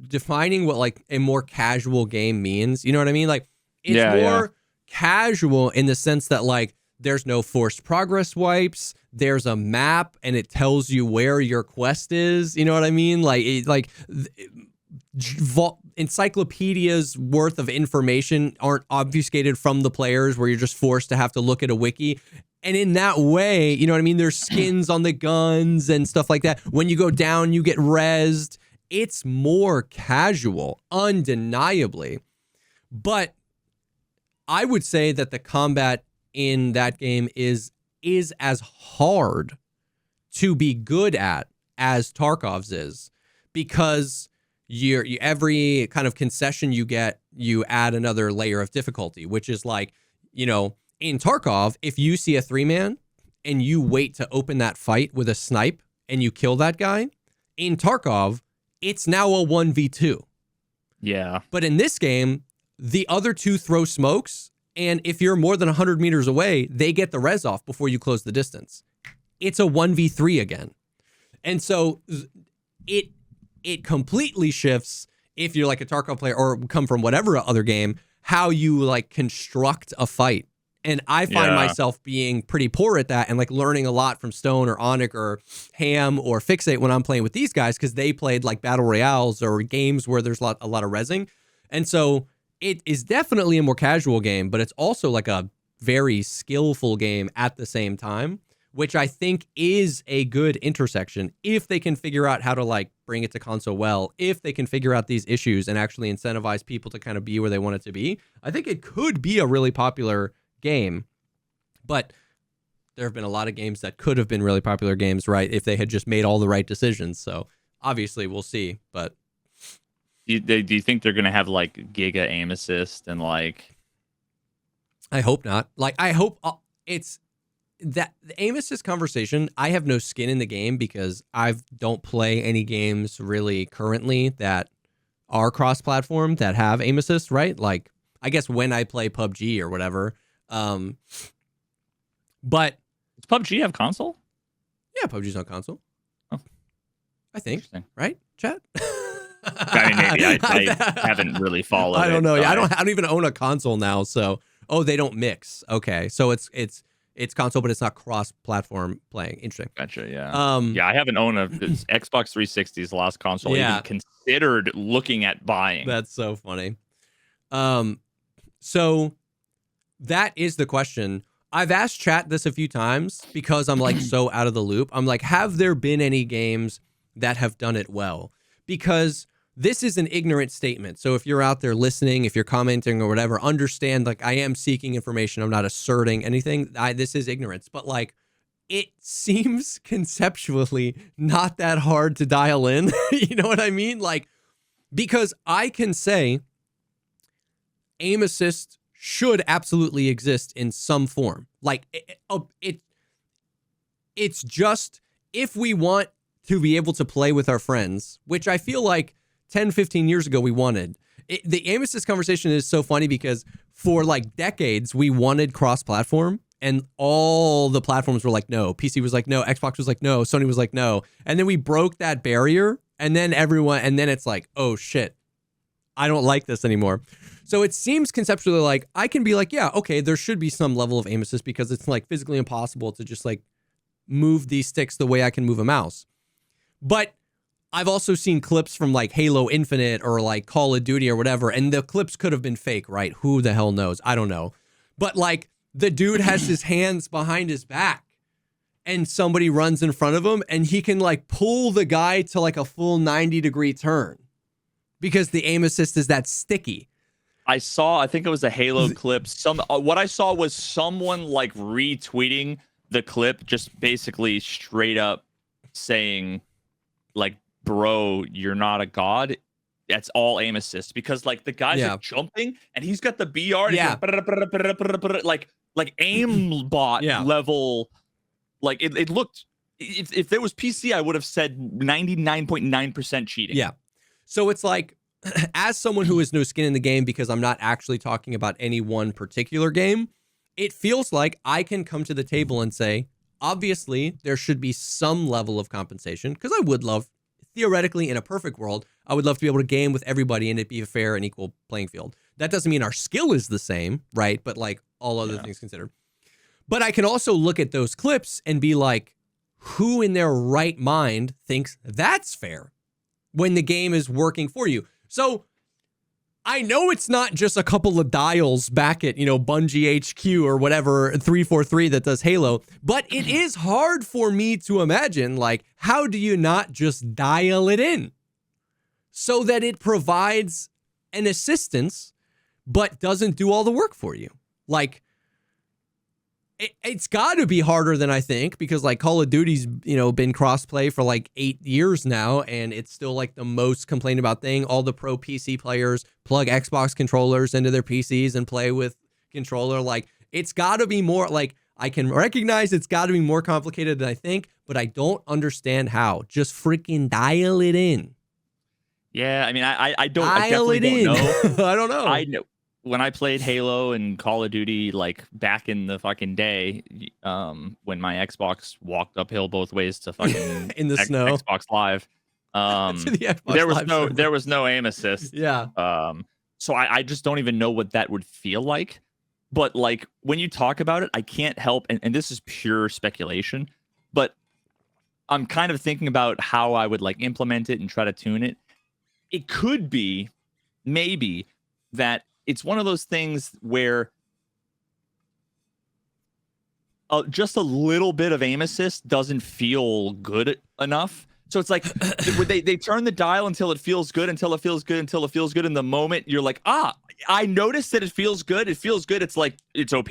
defining what like a more casual game means. You know what I mean? Like it's more casual in the sense that like there's no forced progress wipes, there's a map and it tells you where your quest is, you know what I mean? Like encyclopedias worth of information aren't obfuscated from the players where you're just forced to have to look at a wiki. And in that way, you know what I mean, there's skins on the guns and stuff like that. When you go down you get rezzed. It's more casual, undeniably. But I would say that the combat in that game is as hard to be good at as Tarkov's is, because every kind of concession you get, you add another layer of difficulty, which is like, you know, in Tarkov, if you see a 3-man and you wait to open that fight with a snipe and you kill that guy, in Tarkov, it's now a 1v2. Yeah. But in this game, the other two throw smokes, and if you're more than 100 meters away, they get the res off before you close the distance. It's a 1v3 again. And so it completely shifts, if you're like a Tarkov player or come from whatever other game, how you like construct a fight. And I find myself being pretty poor at that and like learning a lot from Stone or Onyx or Ham or Fixate when I'm playing with these guys, because they played like battle royales or games where there's a lot of rezzing. And so it is definitely a more casual game, but it's also like a very skillful game at the same time, which I think is a good intersection if they can figure out how to like bring it to console well, if they can figure out these issues and actually incentivize people to kind of be where they want it to be. I think it could be a really popular game. But there have been a lot of games that could have been really popular games, right, if they had just made all the right decisions. So obviously we'll see. But do you think they're gonna have like Giga aim assist and like? I hope not. Like I hope it's that the aim assist conversation. I have no skin in the game because I don't play any games really currently that are cross-platform that have aim assist, right? Like I guess when I play PUBG or whatever. But does PUBG have console? Yeah, PUBG's on console. Oh, I think, right, chat? I mean, maybe I haven't really followed. I don't know. I don't even own a console now. So, they don't mix. Okay, so it's console, but it's not cross-platform playing. Interesting. Gotcha. Yeah. I haven't owned a Xbox 360 is the last console I even considered looking at buying. That's so funny. So that is the question. I've asked chat this a few times because I'm like so out of the loop. I'm like, have there been any games that have done it well? Because this is an ignorant statement. So if you're out there listening, if you're commenting or whatever, understand like I am seeking information. I'm not asserting anything. This is ignorance. But like it seems conceptually not that hard to dial in. You know what I mean? Like, because I can say aim assist should absolutely exist in some form. Like It's just if we want to be able to play with our friends, which I feel like 10, 15 years ago we wanted. The aim assist conversation is so funny because for like decades we wanted cross-platform and all the platforms were like, no. PC was like, no. Xbox was like, no. Sony was like, no. And then we broke that barrier and then it's like, oh shit, I don't like this anymore. So it seems conceptually like I can be like, yeah, okay, there should be some level of aim assist because it's like physically impossible to just like move these sticks the way I can move a mouse. But I've also seen clips from like Halo Infinite or like Call of Duty or whatever, and the clips could have been fake, right? Who the hell knows? I don't know. But like the dude has his hands behind his back and somebody runs in front of him and he can like pull the guy to like a full 90-degree turn because the aim assist is that sticky. I think it was a Halo clip. What I saw was someone like retweeting the clip, just basically straight up saying like, bro, you're not a god. That's all aim assist because like the guy's like jumping and he's got the BR. Yeah. Like aim bot level. Like it looked, if there was PC, I would have said 99.9% cheating. Yeah. So it's like, as someone who has no skin in the game, because I'm not actually talking about any one particular game, it feels like I can come to the table and say, obviously, there should be some level of compensation, because I would love, theoretically, in a perfect world, I would love to be able to game with everybody and it be a fair and equal playing field. That doesn't mean our skill is the same, right? But like all other things considered. But I can also look at those clips and be like, who in their right mind thinks that's fair when the game is working for you? So I know it's not just a couple of dials back at, Bungie HQ or whatever, 343 that does Halo, but it is hard for me to imagine, like, how do you not just dial it in so that it provides an assistance, but doesn't do all the work for you? Like, it's got to be harder than I think, because like Call of Duty's, been crossplay for like 8 years now, and it's still like the most complained about thing. All the pro PC players plug Xbox controllers into their PCs and play with controller. Like, it's got to be more, like, I can recognize it's got to be more complicated than I think, but I don't understand how. Just freaking dial it in. Yeah, I mean, I definitely don't know. I don't know. I know. When I played Halo and Call of Duty, like back in the fucking day, when my Xbox walked uphill both ways to fucking in the snow, Xbox Live, Xbox there was no aim assist. Yeah. So I just don't even know what that would feel like. But like when you talk about it, I can't help, and this is pure speculation, but I'm kind of thinking about how I would like implement it and try to tune it. It could be maybe that it's one of those things where just a little bit of aim assist doesn't feel good enough. So it's like they turn the dial until it feels good, until it feels good, until it feels good. In the moment, you're like, I noticed that it feels good. It feels good. It's like, it's OP.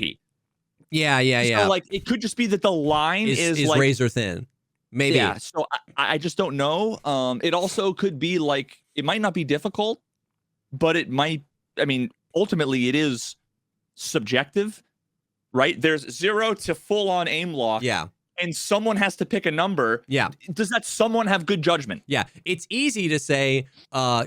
Yeah. So like, it could just be that the line is like razor thin. Maybe. Yeah. So I just don't know. It also could be like, it might not be difficult, but it might, I mean, ultimately, it is subjective, right? There's 0 to full-on aim lock. Yeah. And someone has to pick a number. Yeah. Does that someone have good judgment? Yeah. It's easy to say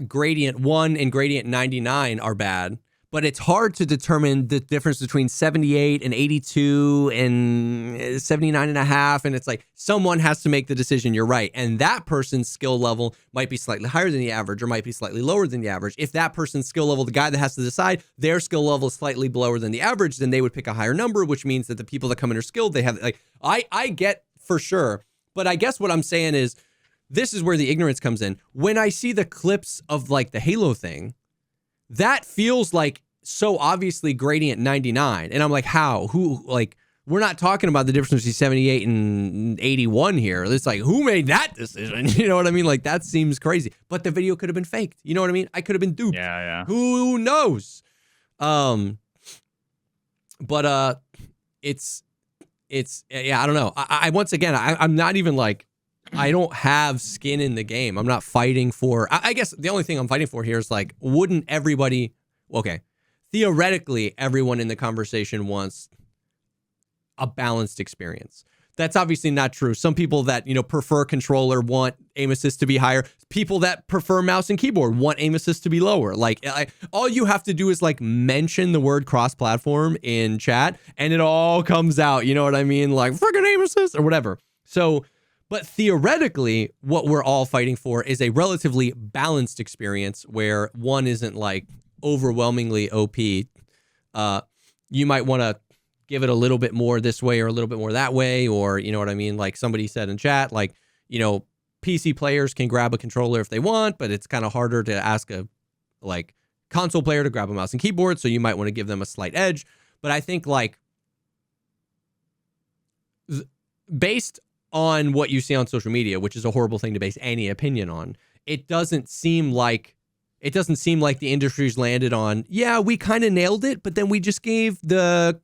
gradient 1 and gradient 99 are bad, but it's hard to determine the difference between 78 and 82 and 79 and a half. And it's like someone has to make the decision. You're right. And that person's skill level might be slightly higher than the average or might be slightly lower than the average. If that person's skill level, the guy that has to decide, their skill level is slightly lower than the average, then they would pick a higher number, which means that the people that come in are skilled. They have like, I get for sure. But I guess what I'm saying is this is where the ignorance comes in. When I see the clips of like the Halo thing, that feels like so obviously gradient 99. And I'm like, how? Who? Like, we're not talking about the difference between 78 and 81 here. It's like, who made that decision? You know what I mean? Like, that seems crazy. But the video could have been faked. You know what I mean? I could have been duped. Yeah. Who knows? But it's yeah, I don't know. I once again, I'm not even like, I don't have skin in the game. I'm not fighting for, I guess the only thing I'm fighting for here is like, wouldn't everybody, okay, theoretically, everyone in the conversation wants a balanced experience. That's obviously not true. Some people that, prefer controller want aim assist to be higher. People that prefer mouse and keyboard want aim assist to be lower. Like, all you have to do is like mention the word cross-platform in chat and it all comes out. You know what I mean? Like freaking aim assist or whatever. So, but theoretically, what we're all fighting for is a relatively balanced experience where one isn't like overwhelmingly OP. You might want to give it a little bit more this way or a little bit more that way, or you know what I mean? Like somebody said in chat, like, PC players can grab a controller if they want, but it's kind of harder to ask a like console player to grab a mouse and keyboard. So you might want to give them a slight edge. But I think like based on what you see on social media, which is a horrible thing to base any opinion on, it doesn't seem like the industry's landed on, yeah, we kind of nailed it, but then we just gave the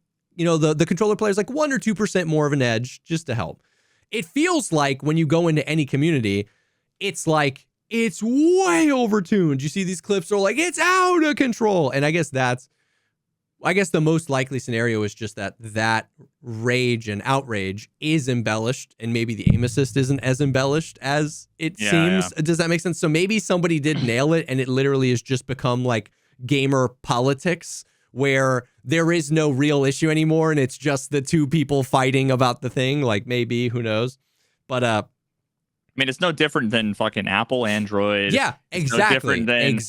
controller players like 1 or 2% more of an edge just to help. It feels like when you go into any community, it's like, it's way overtuned. You see these clips are like, it's out of control. And I guess the most likely scenario is just that rage and outrage is embellished, and maybe the aim assist isn't as embellished as it seems. Yeah. Does that make sense? So maybe somebody did nail it, and it literally has just become like gamer politics, where there is no real issue anymore, and it's just the two people fighting about the thing. Like maybe, who knows? But I mean, it's no different than fucking Apple, Android. Yeah, exactly. No than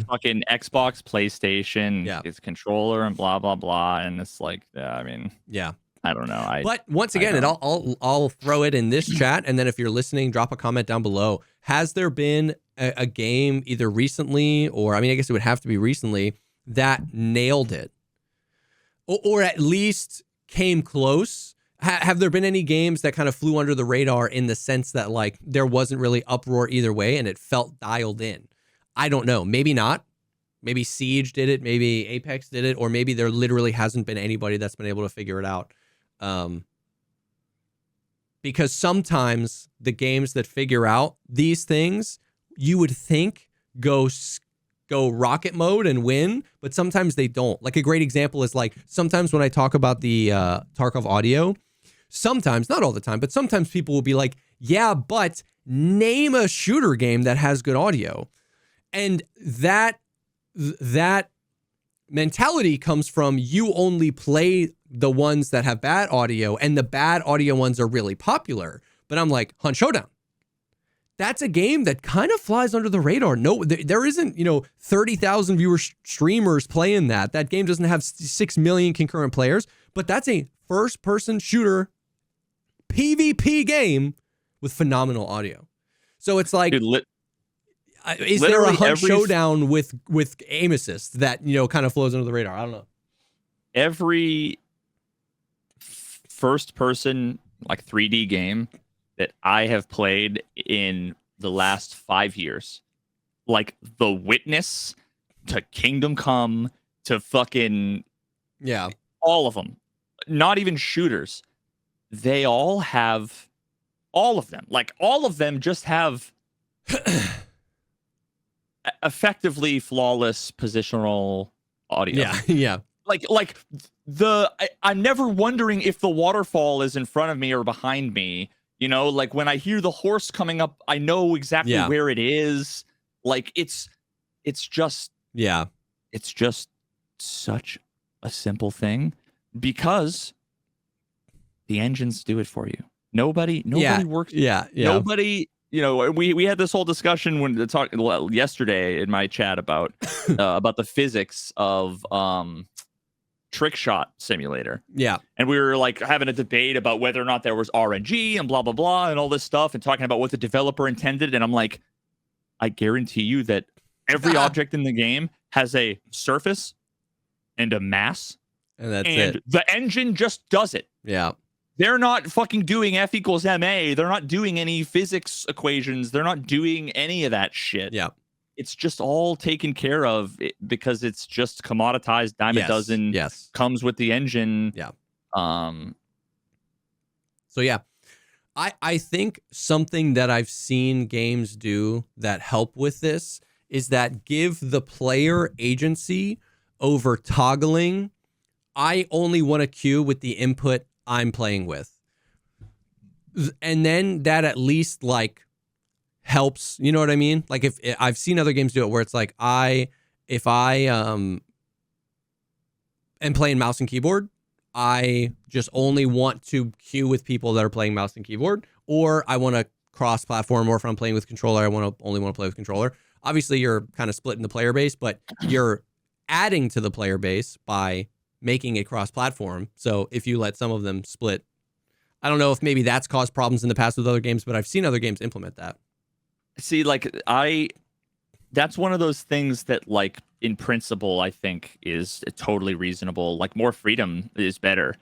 fucking Xbox, PlayStation. Yeah, it's controller and blah blah blah, and it's like, yeah. I don't know. But once again, I'll throw it in this chat, and then if you're listening, drop a comment down below. Has there been a game either recently, or I guess it would have to be recently, that nailed it, or at least came close? Have there been any games that kind of flew under the radar in the sense that like there wasn't really uproar either way and it felt dialed in? I don't know. Maybe not. Maybe Siege did it. Maybe Apex did it. Or maybe there literally hasn't been anybody that's been able to figure it out. Because sometimes the games that figure out these things, you would think go rocket mode and win, but sometimes they don't. Like a great example is like sometimes when I talk about the Tarkov audio, sometimes, not all the time, but sometimes people will be like, yeah, but name a shooter game that has good audio. And that mentality comes from you only play the ones that have bad audio, and the bad audio ones are really popular. But I'm like, Hunt Showdown. That's a game that kind of flies under the radar. No, there isn't, 30,000 viewer streamers playing that. That game doesn't have 6 million concurrent players, but that's a first-person shooter PvP game with phenomenal audio. So it's like, dude, is there a Hunt Showdown with aim assist that, kind of flows under the radar? I don't know. Every first-person, like 3D game that I have played in the last 5 years, like The Witness to Kingdom Come to fucking all of them, not even shooters, they all have, all of them just have effectively flawless positional audio. Yeah. Like I'm never wondering if the waterfall is in front of me or behind me. Like when I hear the horse coming up, I know exactly where it is. Like it's just such a simple thing because the engines do it for you. Nobody works. Yeah. Nobody, we had this whole discussion when yesterday in my chat about the physics of Trick Shot Simulator. Yeah. And we were like having a debate about whether or not there was RNG and blah, blah, blah, and all this stuff, and talking about what the developer intended. And I'm like, I guarantee you that every object in the game has a surface and a mass. And that's it. The engine just does it. Yeah. They're not fucking doing F equals MA. They're not doing any physics equations. They're not doing any of that shit. Yeah. It's just all taken care of because it's just commoditized dime a dozen. Yes. Comes with the engine. Yeah. So yeah, I think something that I've seen games do that help with this is that give the player agency over toggling. I only want to queue with the input I'm playing with. And then that at least like helps, you know what I mean? Like if I've seen other games do it where it's like if I am playing mouse and keyboard, I just only want to queue with people that are playing mouse and keyboard, or I want to cross-platform, or if I'm playing with controller, I only want to play with controller. Obviously, you're kind of splitting the player base, but you're adding to the player base by making it cross-platform. So if you let some of them split, I don't know if maybe that's caused problems in the past with other games, but I've seen other games implement that. See, like that's one of those things that, like, in principle, I think is totally reasonable. Like, more freedom is better.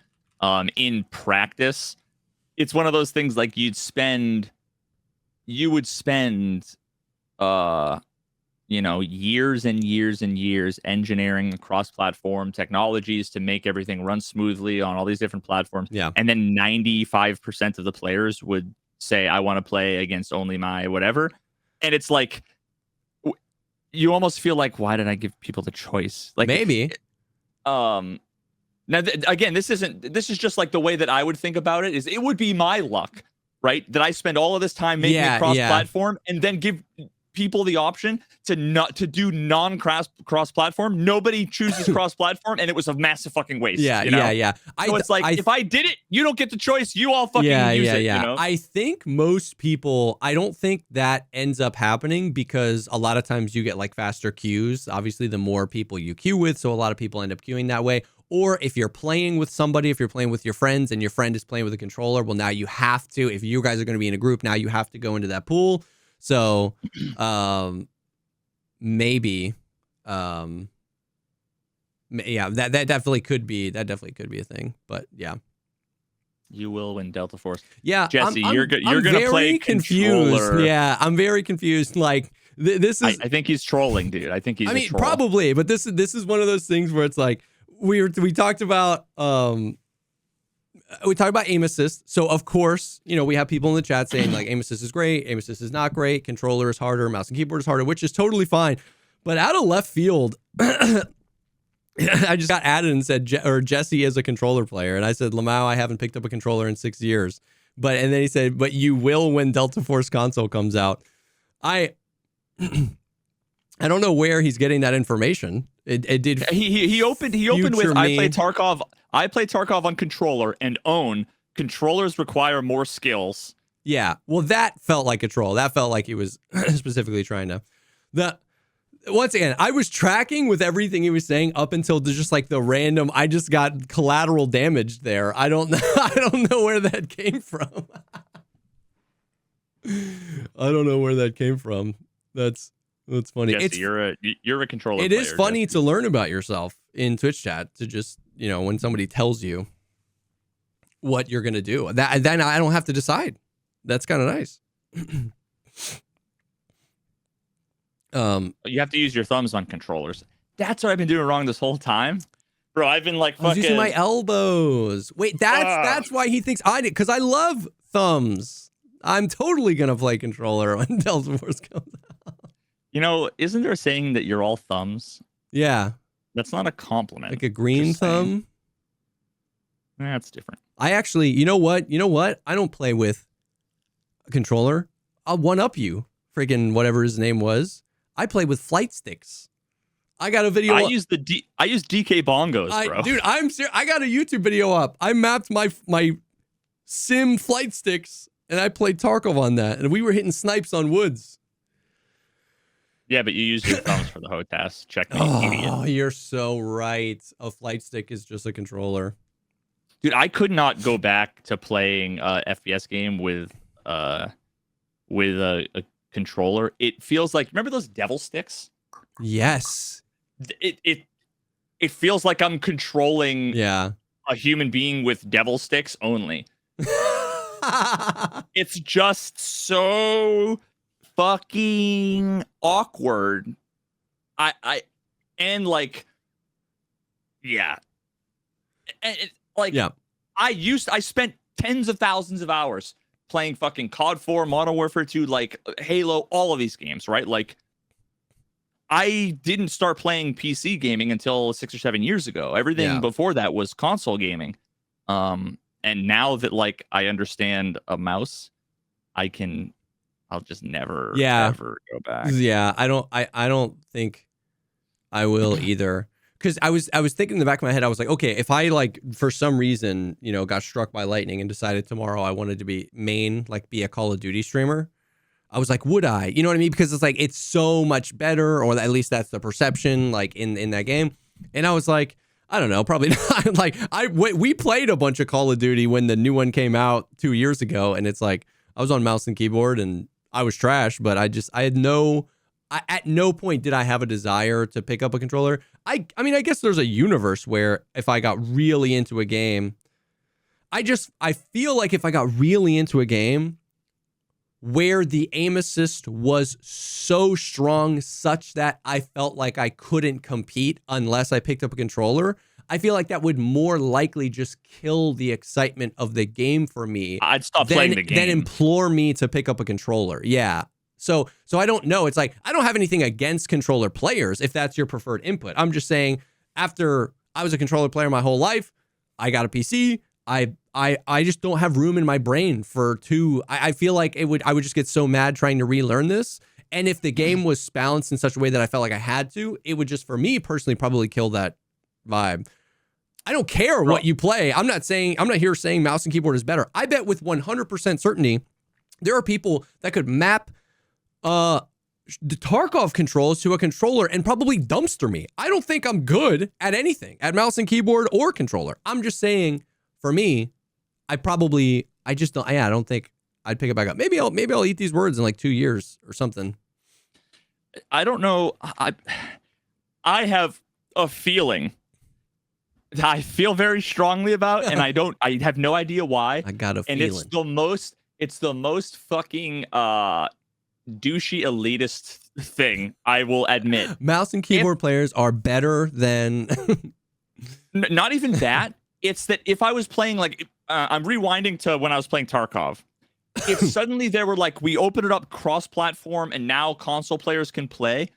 In practice, it's one of those things like you would spend years and years and years engineering cross-platform technologies to make everything run smoothly on all these different platforms. Yeah. And then 95% of the players would say, I want to play against only my whatever. And it's like, you almost feel like, why did I give people the choice? Like, maybe. Now, again, this is just like the way that I would think about it. Is it would be my luck, right? That I spend all of this time making it cross-platform and then give people the option to do cross-platform. Nobody chooses cross-platform, and it was a massive fucking waste. Yeah. So it's like, if I did it, you don't get the choice. You all fucking use it. You know? I think most people, I don't think that ends up happening, because a lot of times you get like faster queues. Obviously, the more people you queue with, so a lot of people end up queuing that way. Or if you're playing with somebody, if you're playing with your friends and your friend is playing with a controller, well, now you have to, if you guys are going to be in a group, now you have to go into that pool. So maybe, that definitely could be a thing. But yeah, you will win Delta Force. Yeah, Jesse, you're gonna play confused. controller. Yeah, I'm very confused. Like this is. I think he's trolling, dude. I think he's. I mean, probably, but this is one of those things where it's like we talked about. We talk about aim assist. So, of course, we have people in the chat saying, like, aim assist is great, aim assist is not great, controller is harder, mouse and keyboard is harder, which is totally fine. But out of left field, I just got added and said, Jesse is a controller player. And I said, Lamau, I haven't picked up a controller in 6 years. And then he said, but you will when Delta Force console comes out. I don't know where he's getting that information. It did. He opened with, I play Tarkov on controller and own controllers require more skills. Yeah. Well, that felt like a troll. That felt like he was specifically trying to. Once again, I was tracking with everything he was saying up until just like the random. I just got collateral damage there. I don't know. I don't know where that came from. I don't know where that came from. That's funny. Jesse, you're a controller. It is funny to learn about yourself in Twitch chat, to just, when somebody tells you what you're going to do, then I don't have to decide. That's kind of nice. You have to use your thumbs on controllers. That's what I've been doing wrong this whole time. Bro, I've been like, I was using my elbows. Wait, that's why he thinks I did, because I love thumbs. I'm totally going to play controller when Delta Force comes out. Isn't there a saying that you're all thumbs? Yeah. That's not a compliment. Like a green thumb? That's different. I actually, you know what? I don't play with a controller. I'll one-up you. Friggin' whatever his name was. I play with flight sticks. I got a video. I use DK bongos, bro. Dude, I'm serious. I got a YouTube video up. I mapped my sim flight sticks, and I played Tarkov on that, and we were hitting snipes on woods. Yeah, but you use your thumbs for the HOTAS. Check me, idiot. Oh, you're so right. A flight stick is just a controller. Dude, I could not go back to playing a FPS game with a controller. It feels like, remember those devil sticks? Yes. It feels like I'm controlling a human being with devil sticks only. It's just so fucking awkward. I spent tens of thousands of hours playing fucking COD 4, Modern Warfare 2, like Halo, all of these games, right? Like, I didn't start playing PC gaming until 6 or 7 years ago. Everything before that was console gaming. And now that like I understand a mouse, I'll just never ever go back. Yeah, I don't think I will either. Because I was thinking in the back of my head, I was like, okay, if I like for some reason, got struck by lightning and decided tomorrow I wanted to be a Call of Duty streamer, I was like, would I? You know what I mean? Because it's like it's so much better, or at least that's the perception, like in that game. And I was like, I don't know, probably not. Like we played a bunch of Call of Duty when the new one came out 2 years ago, and it's like I was on mouse and keyboard and I was trash, but at no point did I have a desire to pick up a controller. I mean, I guess there's a universe where if I got really into a game, I feel like if I got really into a game where the aim assist was so strong such that I felt like I couldn't compete unless I picked up a controller, I feel like that would more likely just kill the excitement of the game for me. I'd stop playing the game. Then implore me to pick up a controller. Yeah. So I don't know. It's like, I don't have anything against controller players if that's your preferred input. I'm just saying, after I was a controller player my whole life, I got a PC. I just don't have room in my brain for two. I feel like I would just get so mad trying to relearn this. And if the game was balanced in such a way that I felt like I had to, it would just, for me personally, probably kill that vibe. I don't care what you play. I'm not here saying mouse and keyboard is better. I bet with 100% certainty, there are people that could map the Tarkov controls to a controller and probably dumpster me. I don't think I'm good at anything, at mouse and keyboard or controller. I'm just saying, for me, I don't think I'd pick it back up. Maybe I'll eat these words in like 2 years or something. I don't know. I have a feeling that I feel very strongly about, and I have no idea why. I got a feeling. And it's the most fucking douchey elitist thing, I will admit. Mouse and keyboard players are better than not even that. It's that if I was playing like I'm rewinding to when I was playing Tarkov. If suddenly there were like, we open it up cross-platform and now console players can play,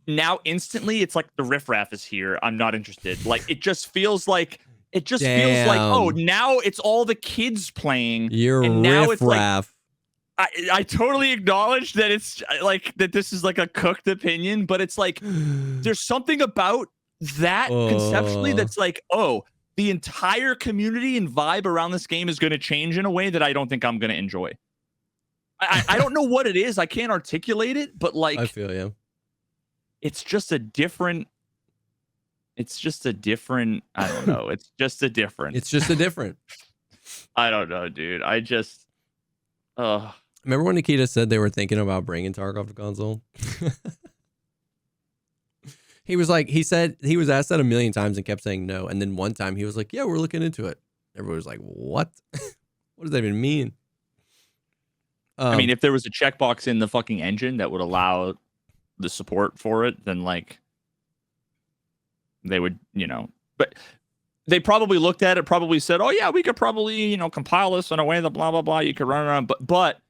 now instantly it's like the riffraff is here. I'm not interested. Like it just feels like oh, now it's all the kids playing. You're and now riffraff. It's like I totally acknowledge that it's like that this is like a cooked opinion, but it's like there's something about that conceptually that's like, oh, the entire community and vibe around this game is going to change in a way that I don't think I'm going to enjoy. I don't know what it is. I can't articulate it, but like, I feel you. It's just a different. I don't know. It's just a different. I don't know, dude. I just. Remember when Nikita said they were thinking about bringing Tarkov to console? He said he was asked that a million times and kept saying no. And then one time he was like, yeah, we're looking into it. Everybody was like, what? What does that even mean? I mean, if there was a checkbox in the fucking engine that would allow the support for it, then like they would, but they probably looked at it, probably said, oh yeah, we could probably, compile this in a way that blah, blah, blah. You could run around, but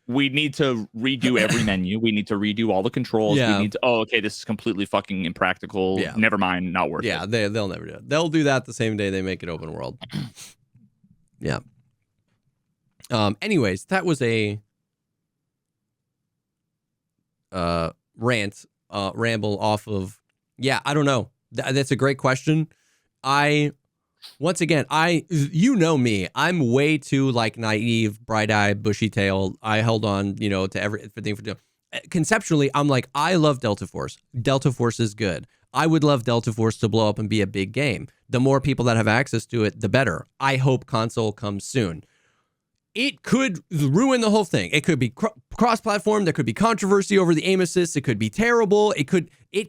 we need to redo every menu. We need to redo all the controls. Yeah. We need to, okay, this is completely fucking impractical. Yeah. Never mind, not worth it. Yeah, they'll never do it. They'll do that the same day they make it open world. Yeah. Anyways, that was a ramble off of, I don't know. That's a great question. Once again, you know me, I'm way too like naive, bright-eyed, bushy-tailed. I held on, to everything. Conceptually, I'm like, I love Delta Force. Delta Force is good. I would love Delta Force to blow up and be a big game. The more people that have access to it, the better. I hope console comes soon. It could ruin the whole thing. It could be cross-platform. There could be controversy over the aim assist. It could be terrible. It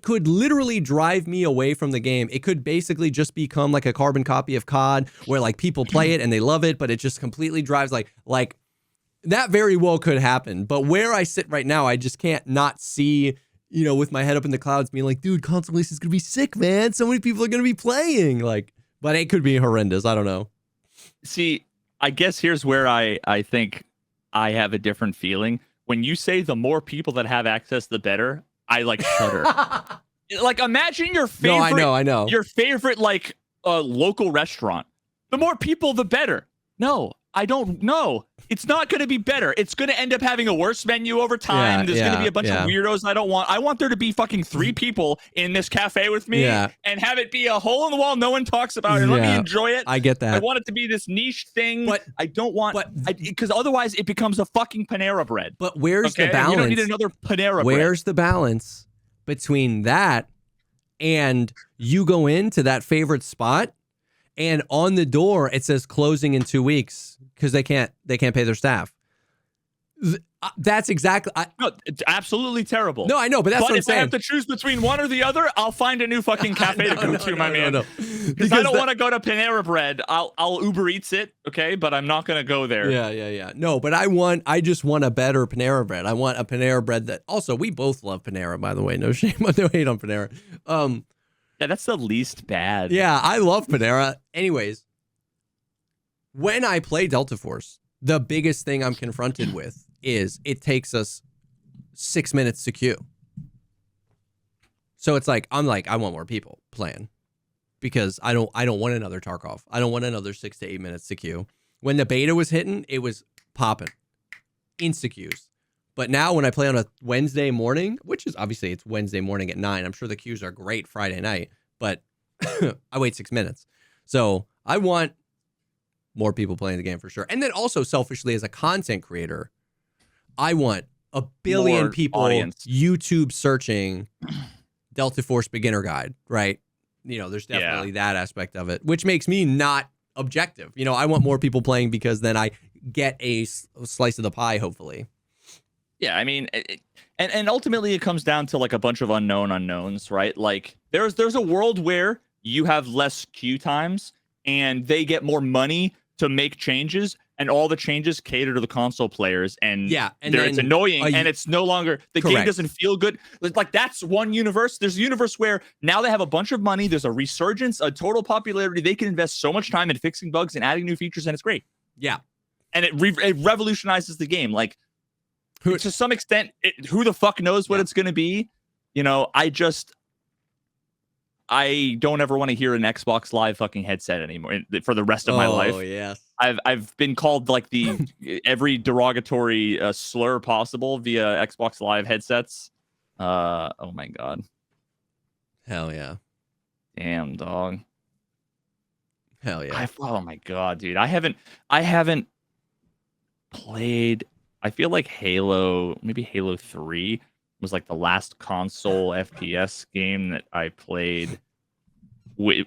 could literally drive me away from the game. It could basically just become like a carbon copy of COD, where like people play it and they love it, but it just completely drives like that very well could happen. But where I sit right now, I just can't not see, with my head up in the clouds, being like, dude, console release is gonna be sick, man. So many people are gonna be playing. Like, but it could be horrendous. I don't know. See, I guess here's where I think I have a different feeling. When you say the more people that have access, the better, I like shudder. Like imagine your favorite. No, I know. Your favorite like local restaurant. The more people, the better. No, I don't know. It's not going to be better. It's going to end up having a worse menu over time. There's going to be a bunch of weirdos I don't want. I want there to be fucking 3 people in this cafe with me and have it be a hole in the wall no one talks about and let me enjoy it. I get that. I want it to be this niche thing. But I don't want, because otherwise it becomes a fucking Panera Bread. But where's the balance? You don't need another Panera Bread. Where's the balance between that and you go into that favorite spot and on the door it says closing in 2 weeks because they can't pay their staff? That's exactly. No, it's absolutely terrible. No, I know, but that's what I'm saying. If I have to choose between one or the other, I'll find a new fucking cafe to go to, my man. Because I don't want to go to Panera Bread. I'll Uber Eats it, okay, but I'm not gonna go there. Yeah. No, but I just want a better Panera Bread. I want a Panera Bread that. Also, we both love Panera, by the way. No shame, no hate on Panera. Yeah, that's the least bad. Yeah, I love Panera. Anyways, when I play Delta Force, the biggest thing I'm confronted with is it takes us 6 minutes to queue. So it's like, I want more people playing because I don't want another Tarkov. I don't want another 6 to 8 minutes to queue. When the beta was hitting, it was popping. Insta queues. But now when I play on a Wednesday morning, which is obviously it's Wednesday morning at 9, I'm sure the queues are great Friday night, but I wait 6 minutes. So I want more people playing the game for sure. And then also selfishly as a content creator, I want a billion more people audience. YouTube searching Delta Force beginner guide, right? You know, there's definitely that aspect of it, which makes me not objective. You know, I want more people playing because then I get a slice of the pie, hopefully. Yeah, I mean, and ultimately it comes down to like a bunch of unknowns, right? Like there's a world where you have less queue times and they get more money to make changes, and all the changes cater to the console players, and it's annoying, and it's no longer the game doesn't feel good. Like that's one universe. There's a universe where now they have a bunch of money. There's a resurgence, a total popularity. They can invest so much time in fixing bugs and adding new features, and it's great. Yeah, and it revolutionizes the game. Like to some extent, who the fuck knows what it's going to be? You know, I don't ever want to hear an Xbox Live fucking headset anymore for the rest of my life. Oh yes, I've been called like the every derogatory slur possible via Xbox Live headsets. Oh my god. Hell yeah. Damn dog. Hell yeah. Oh my god, dude. I haven't played. I feel like maybe Halo 3 was like the last console FPS game that I played.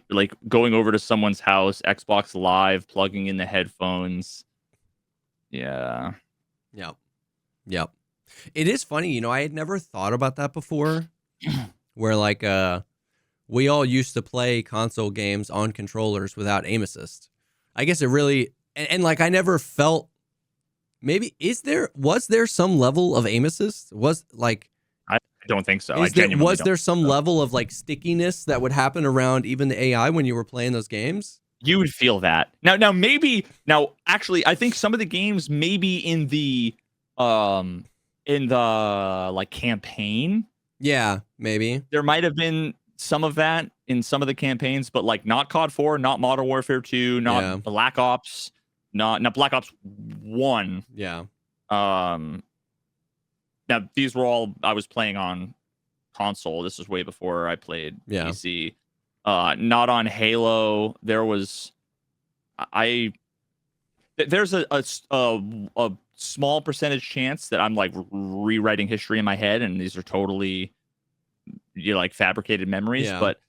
Like going over to someone's house, Xbox Live, plugging in the headphones. Yeah. Yep. It is funny, you know, I had never thought about that before. Where like we all used to play console games on controllers without aim assist. I guess it really and like I never felt maybe was there some level of aim assist? Was like I don't think so. Was there some level of like stickiness that would happen around even the AI when you were playing those games? You would feel that. Now actually I think some of the games maybe in the like campaign. Yeah, maybe. There might have been some of that in some of the campaigns, but like not COD 4, not Modern Warfare 2, not Black Ops, not Black Ops 1. Yeah. Now these were all I was playing on console. This was way before I played PC. Not on Halo. There's a small percentage chance that I'm like rewriting history in my head, and these are totally like fabricated memories. Yeah. But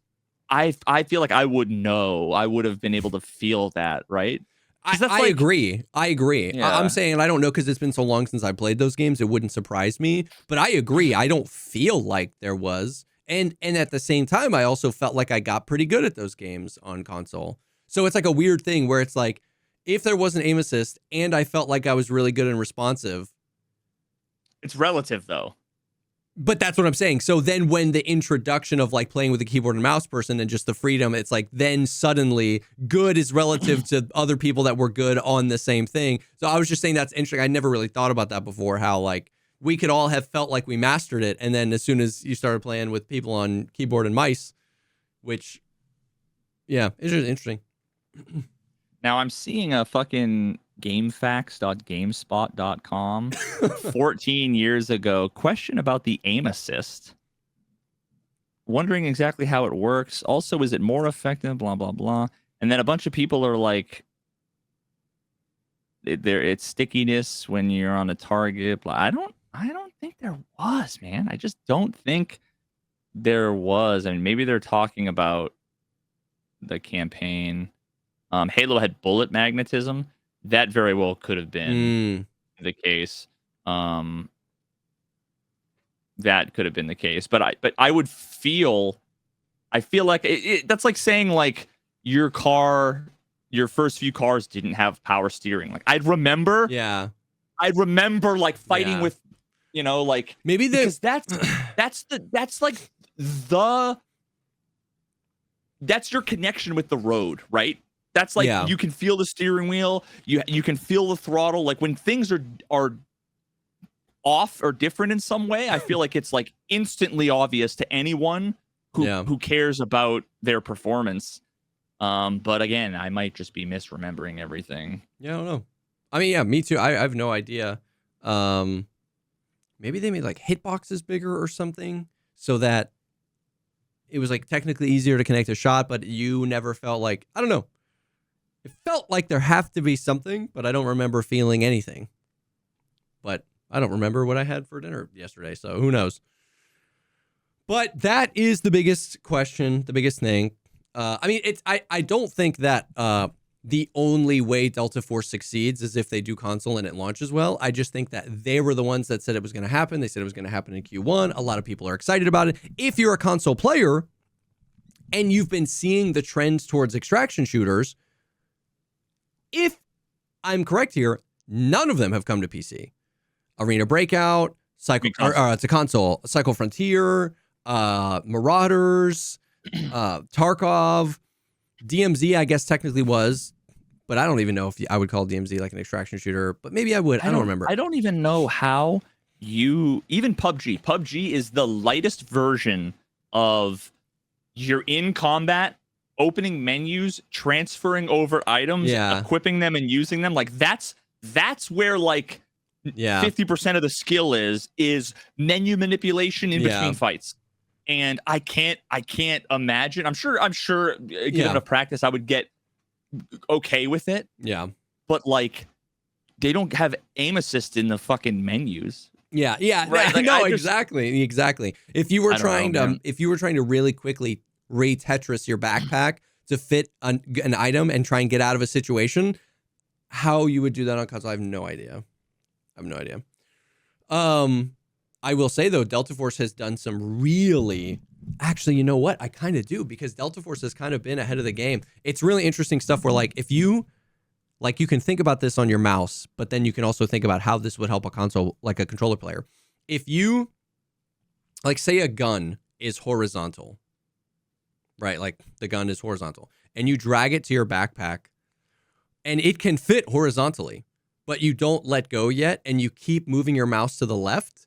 I feel like I would know. I would have been able to feel that, right? I agree. Yeah. I'm saying I don't know because it's been so long since I played those games. It wouldn't surprise me, but I agree. I don't feel like there was. And at the same time, I also felt like I got pretty good at those games on console. So it's like a weird thing where it's like, if there was an aim assist and I felt like I was really good and responsive. It's relative though. But that's what I'm saying. So then when the introduction of like playing with a keyboard and mouse person and just the freedom, it's like then suddenly good is relative to other people that were good on the same thing. So I was just saying that's interesting. I never really thought about that before, how like we could all have felt like we mastered it. And then as soon as you started playing with people on keyboard and mice, which, yeah, it's just interesting. Now I'm seeing a fucking GameFAQs.GameSpot.com 14 years ago question about the aim assist. Wondering exactly how it works. Also, is it more effective? Blah blah blah. And then a bunch of people are like, it's stickiness when you're on a target. Blah. I don't think there was, man. I just don't think there was. I mean, maybe they're talking about the campaign. Halo had bullet magnetism. That very well could have been the case. That could have been the case. But I would feel like that's like saying like your first few cars didn't have power steering. Like I'd remember like fighting with, like maybe because that's your connection with the road, right? That's like you can feel the steering wheel, you can feel the throttle. Like when things are off or different in some way, I feel like it's like instantly obvious to anyone who cares about their performance. But again, I might just be misremembering everything. Yeah, I don't know. I mean, yeah, me too. I have no idea. Maybe they made like hitboxes bigger or something so that it was like technically easier to connect a shot, but you never felt like, I don't know. It felt like there have to be something, but I don't remember feeling anything. But I don't remember what I had for dinner yesterday, so who knows? But that is the biggest question, the biggest thing. I mean, I don't think that the only way Delta Force succeeds is if they do console and it launches well. I just think that they were the ones that said it was going to happen. They said it was going to happen in Q1. A lot of people are excited about it. If you're a console player and you've been seeing the trends towards extraction shooters, if I'm correct here, none of them have come to PC. Arena Breakout, it's a console, Cycle Frontier, Marauders, Tarkov, DMZ, I guess technically was, but I don't even know if I would call DMZ like an extraction shooter, but maybe I would. I don't remember. I don't even know how even PUBG. PUBG is the lightest version of you're in combat, opening menus, transferring over items, equipping them and using them. Like that's where like 50% of the skill is menu manipulation in between fights. And I can't imagine. I'm sure given enough practice, I would get okay with it. Yeah. But like they don't have aim assist in the fucking menus. Yeah. Right? Like, no, exactly. If you were trying to really quickly re-Tetris your backpack to fit an item and try and get out of a situation, how you would do that on console, I have no idea. I will say though, Delta Force has done some really, actually, you know what? I kind of do, because Delta Force has kind of been ahead of the game. It's really interesting stuff where like if you can think about this on your mouse, but then you can also think about how this would help a console, like a controller player. If you like say a gun is horizontal, right? Like the gun is horizontal and you drag it to your backpack and it can fit horizontally, but you don't let go yet and you keep moving your mouse to the left,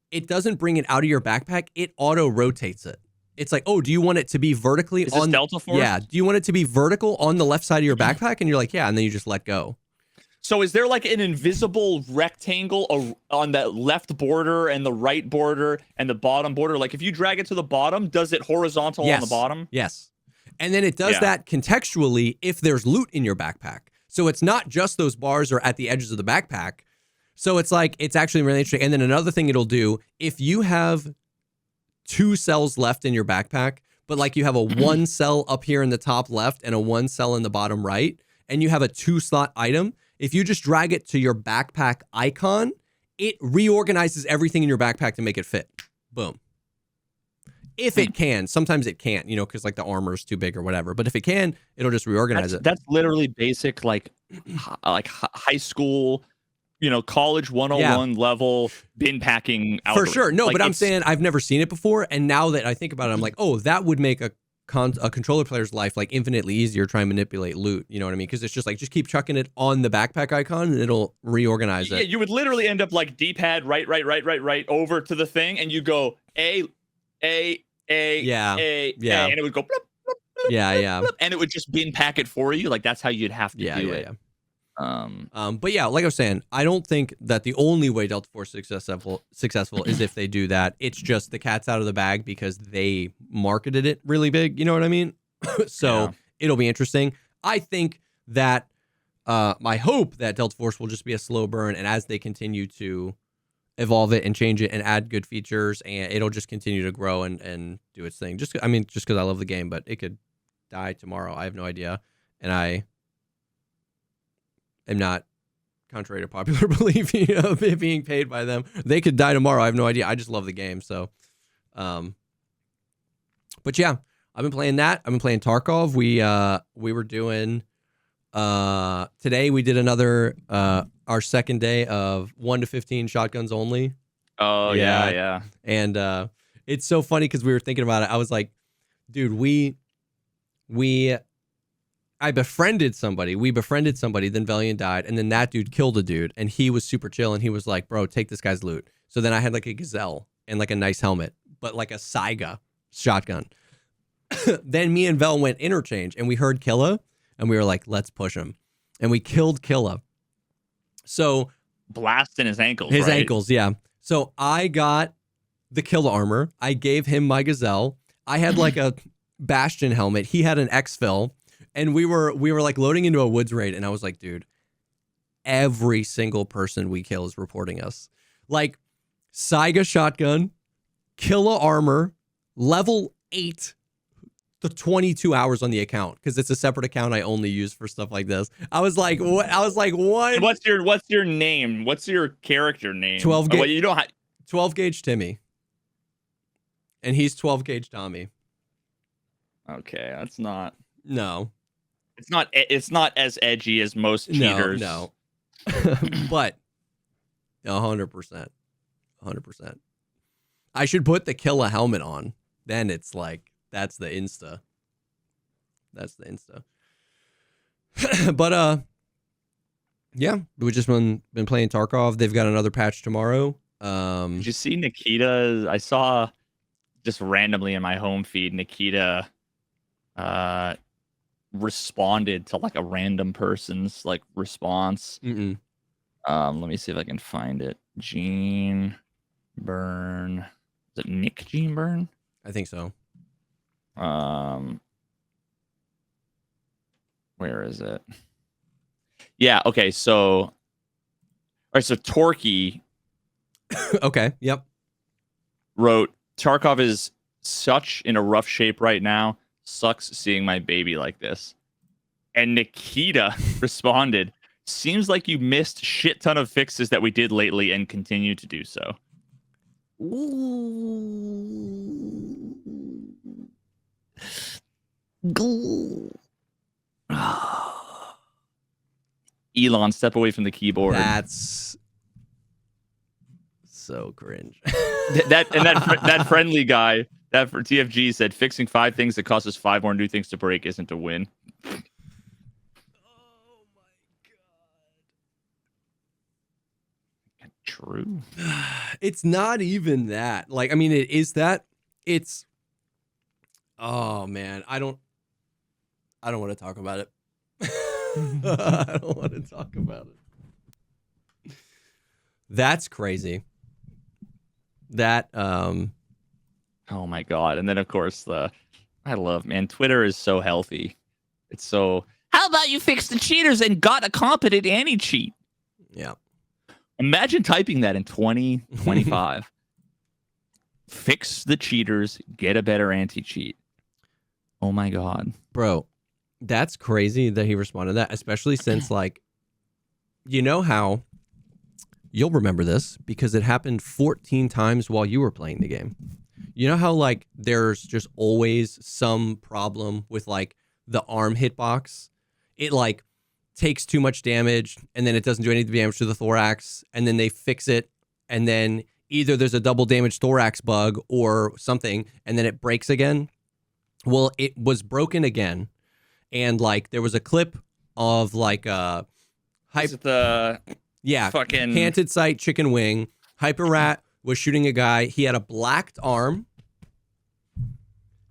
it doesn't bring it out of your backpack. It auto rotates it. It's like, oh, do you want it to be vertically on Delta Force? Yeah. Do you want it to be vertical on the left side of your backpack? And you're like, yeah. And then you just let go. So is there like an invisible rectangle on the left border and the right border and the bottom border? Like if you drag it to the bottom, does it horizontal on the bottom? Yes. And then it does that contextually if there's loot in your backpack. So it's not just those bars are at the edges of the backpack. So it's like, it's actually really interesting. And then another thing it'll do, if you have 2 cells left in your backpack, but like you have a 1 cell up here in the top left and a 1 cell in the bottom right, and you have a 2-slot item, if you just drag it to your backpack icon, it reorganizes everything in your backpack to make it fit. Boom. If it can. Sometimes it can't, because like the armor is too big or whatever. But if it can, it'll just reorganize it. That's literally basic, like high school, college 101 level bin packing algorithm. For sure. No, like, but I'm saying I've never seen it before. And now that I think about it, I'm like, oh, that would make a controller player's life like infinitely easier trying to manipulate loot. You know what I mean? Because it's just like, just keep chucking it on the backpack icon and it'll reorganize it. Yeah, you would literally end up like D-pad, right, over to the thing. And you go A, yeah. and it would go blip, blip, Yeah. And it would just bin pack it for you. Like that's how you'd have to do it. But yeah, like I was saying, I don't think that the only way Delta Force is successful is if they do that. It's just the cat's out of the bag because they marketed it really big. You know what I mean? So it'll be interesting. I think that my hope that Delta Force will just be a slow burn, and as they continue to evolve it and change it and add good features, and it'll just continue to grow and do its thing. Just because I love the game, but it could die tomorrow. I have no idea, and I am not, contrary to popular belief, it being paid by them. They could die tomorrow. I have no idea. I just love the game. So, but yeah, I've been playing that. I've been playing Tarkov. We were doing, today we did another, our second day of 1 to 15 shotguns only. Oh yeah. And, it's so funny because we were thinking about it. I was like, dude, I befriended somebody. We befriended somebody. Then Valiant died. And then that dude killed a dude. And he was super chill. And he was like, bro, take this guy's loot. So then I had like a Gazelle and like a nice helmet, but like a Saiga shotgun. Then me and Vel went interchange and we heard Killa. And we were like, let's push him. And we killed Killa. So blasting his ankles. His ankles, yeah. So I got the Killa armor. I gave him my Gazelle. I had like a Bastion helmet. He had an exfil. And we were like loading into a woods raid, and I was like, dude, every single person we kill is reporting us. Like Saiga shotgun, Killa armor, level 8, the 22 hours on the account because it's a separate account I only use for stuff like this. I was like, what? What's your name? What's your character name? 12 gauge. Oh, you don't 12 gauge Timmy, and he's 12 gauge Tommy. Okay, that's not. No. It's not as edgy as most cheaters. No. But 100%. I should put the Killa helmet on. Then it's like that's the Insta. But yeah, we just been playing Tarkov. They've got another patch tomorrow. Did you see Nikita? I saw just randomly in my home feed Nikita responded to like a random person's like response. Mm-mm. Let me see if I can find it. Gene Burn. Is it Nick Gene Burn? I think so. Where is it? Yeah, okay, so all right, so Torquay okay, yep. wrote, Tarkov is such in a rough shape right now. Sucks seeing my baby like this. And Nikita responded, seems like you missed shit ton of fixes that we did lately and continue to do so. Elon, step away from the keyboard. That's so cringe. that friendly guy, that for TFG said, fixing 5 things that cost us 5 more new things to break isn't a win. Oh my god. True. It's not even that. Like, I mean, it is that. It's, oh man, I don't want to talk about it. I don't want to talk about it. That's crazy. That oh my god. And then of course I love, man, Twitter is so healthy. It's so, how about you fix the cheaters and got a competent anti-cheat? Yeah. Imagine typing that in 2025. Fix the cheaters, get a better anti-cheat. Oh my god. Bro, that's crazy that he responded to that, especially since, like, you know how, you'll remember this because it happened 14 times while you were playing the game. You know how, like, there's just always some problem with, like, the arm hitbox? It, like, takes too much damage, and then it doesn't do any damage to the thorax, and then they fix it, and then either there's a double damage thorax bug or something, and then it breaks again. Well, it was broken again, and, like, there was a clip of, like, Is it the fucking Panted Sight Chicken Wing. Hyper Rat was shooting a guy. He had a blacked arm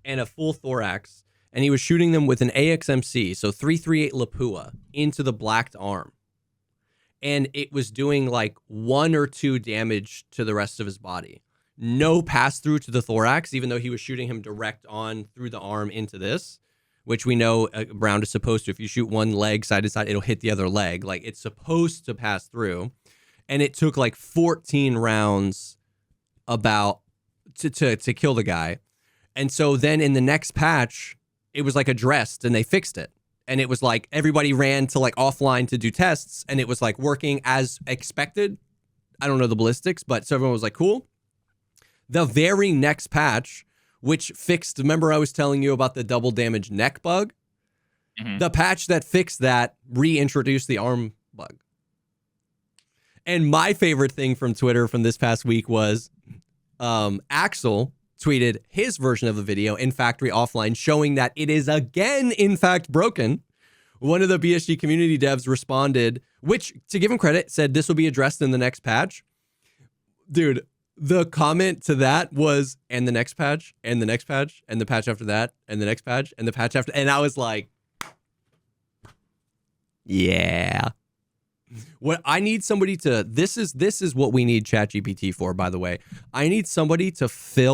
and a full thorax, and he was shooting them with an AXMC, so 338 Lapua, into the blacked arm. And it was doing like 1 or 2 damage to the rest of his body. No pass through to the thorax, even though he was shooting him direct on through the arm into this, which we know Brown is supposed to. If you shoot one leg side to side, it'll hit the other leg. Like, it's supposed to pass through. And it took like 14 rounds about to kill the guy. And so then in the next patch, it was like addressed and they fixed it. And it was like everybody ran to like offline to do tests, and it was like working as expected. I don't know the ballistics, but so everyone was like, cool. The very next patch, which fixed, remember I was telling you about the double damage neck bug? Mm-hmm. The patch that fixed that reintroduced the arm bug. And my favorite thing from Twitter from this past week was Axel tweeted his version of the video in Factory Offline, showing that it is again, in fact, broken. One of the BSG community devs responded, which, to give him credit, said this will be addressed in the next patch. Dude, the comment to that was, and the next patch, and the next patch, and the patch after that, and the next patch, and the patch after, and I was like, yeah. What I need somebody to, this is what we need ChatGPT for, by the way. I need somebody to feed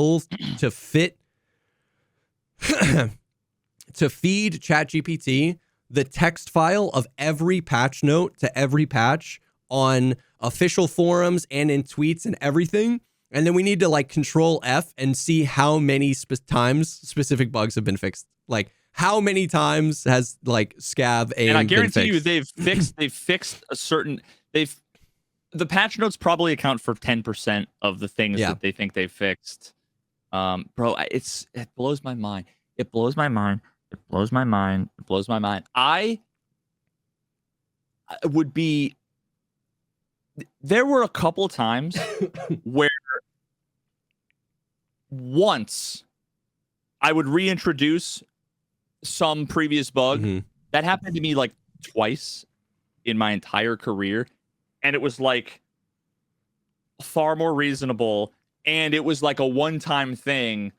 ChatGPT the text file of every patch note to every patch on official forums and in tweets and everything. And then we need to like Control F and see how many times specific bugs have been fixed. Like, how many times has like scav aim? And I guarantee you they've fixed a certain, the patch notes probably account for 10% of the things that they think they've fixed. Bro, it blows my mind. It blows my mind. It blows my mind. It blows my mind. I would be, there were a couple times where once I would reintroduce some previous bug. Mm-hmm. That happened to me like twice in my entire career, and it was like far more reasonable, and it was like a one-time thing.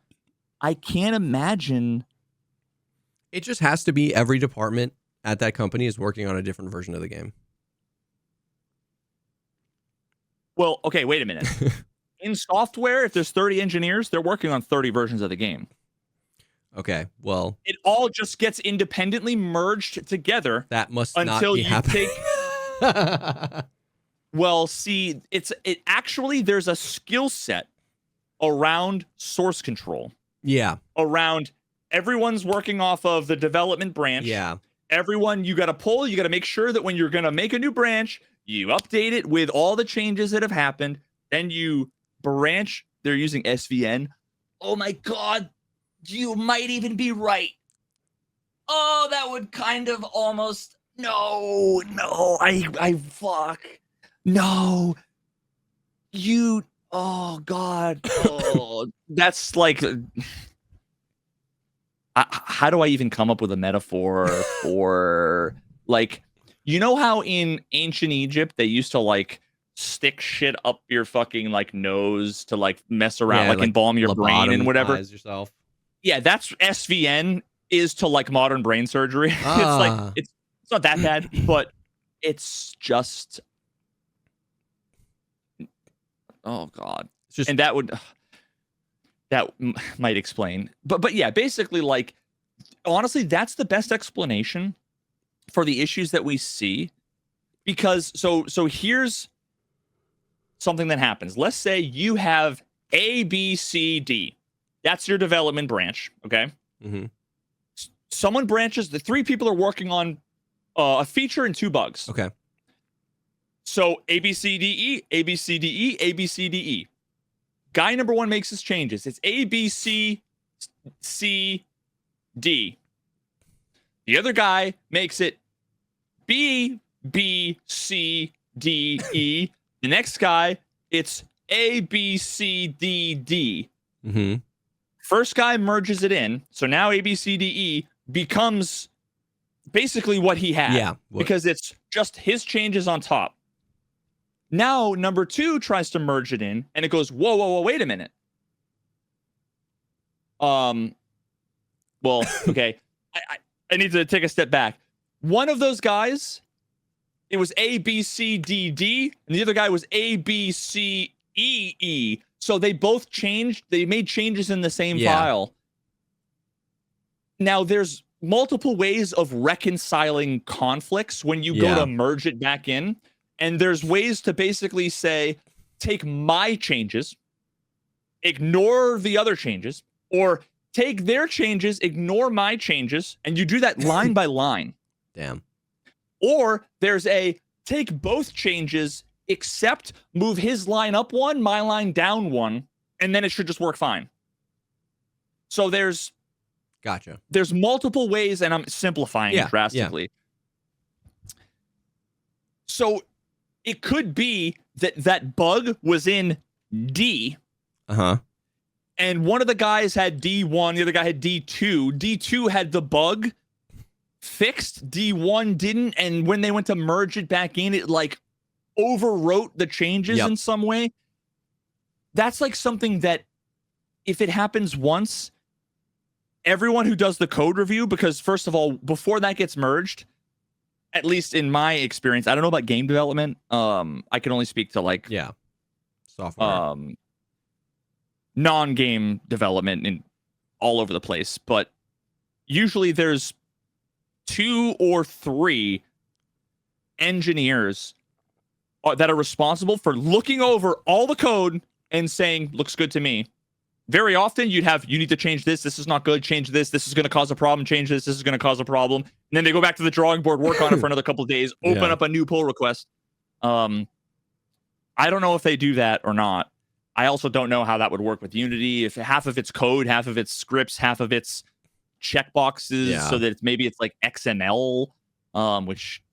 I can't imagine. It just has to be every department at that company is working on a different version of the game. Well, okay, wait a minute. In software, if there's 30 engineers, they're working on 30 versions of the game. Okay, well, it all just gets independently merged together. That must not be happening. Well, see, it actually, there's a skill set around source control. Yeah. Around everyone's working off of the development branch. Yeah. Everyone, you got to pull, you got to make sure that when you're going to make a new branch, you update it with all the changes that have happened. Then you branch, they're using SVN. Oh my God. You might even be right. Oh, that would kind of almost, no, I fuck. No. You, oh God. Oh, that's like, how do I even come up with a metaphor for, like, you know how in ancient Egypt they used to like stick shit up your fucking like nose to like mess around, like embalm your brain and whatever. Yourself. Yeah, that's SVN is to like modern brain surgery. It's like it's not that bad, but it's just, oh God. It's just, and that might explain. But yeah, basically, like, honestly, that's the best explanation for the issues that we see. Because so here's something that happens. Let's say you have A, B, C, D. That's your development branch, okay? Mm-hmm. Someone branches, the 3 people are working on a feature and 2 bugs. Okay. So A, B, C, D, E, A, B, C, D, E, A, B, C, D, E. Guy number 1 makes his changes. It's A, B, C, C, D. The other guy makes it B, B, C, D, E. The next guy, it's A, B, C, D, D. Mm-hmm. First guy merges it in. So now A, B, C, D, E becomes basically what he had. Yeah. Because it's just his changes on top. Now, number 2 tries to merge it in, and it goes, whoa, wait a minute. Well, okay. I need to take a step back. One of those guys, it was A, B, C, D, D, and the other guy was A, B, C, E, E. So they both changed. They made changes in the same file. Now, there's multiple ways of reconciling conflicts when you go to merge it back in. And there's ways to basically say, take my changes, ignore the other changes, or take their changes, ignore my changes, and you do that line by line. Damn. Or there's a take both changes, except move his line up one, my line down one, and then it should just work fine. So there's multiple ways, and I'm simplifying it drastically. Yeah. So it could be that bug was in D. And one of the guys had D1, the other guy had D2. D2 had the bug fixed, D1 didn't, and when they went to merge it back in, it like overwrote the changes in some way. That's like something that if it happens once, everyone who does the code review, because first of all, before that gets merged, at least in my experience, I don't know about game development. I can only speak to like software, non-game development in all over the place, but usually there's 2 or 3 engineers that are responsible for looking over all the code and saying, looks good to me. Very often you need to change this. This is not good. Change this. This is going to cause a problem. Change this. This is going to cause a problem. And then they go back to the drawing board, work on it for another couple of days, open up a new pull request. I don't know if they do that or not. I also don't know how that would work with Unity. If half of it's code, half of it's scripts, half of it's checkboxes, so that maybe it's like XML, which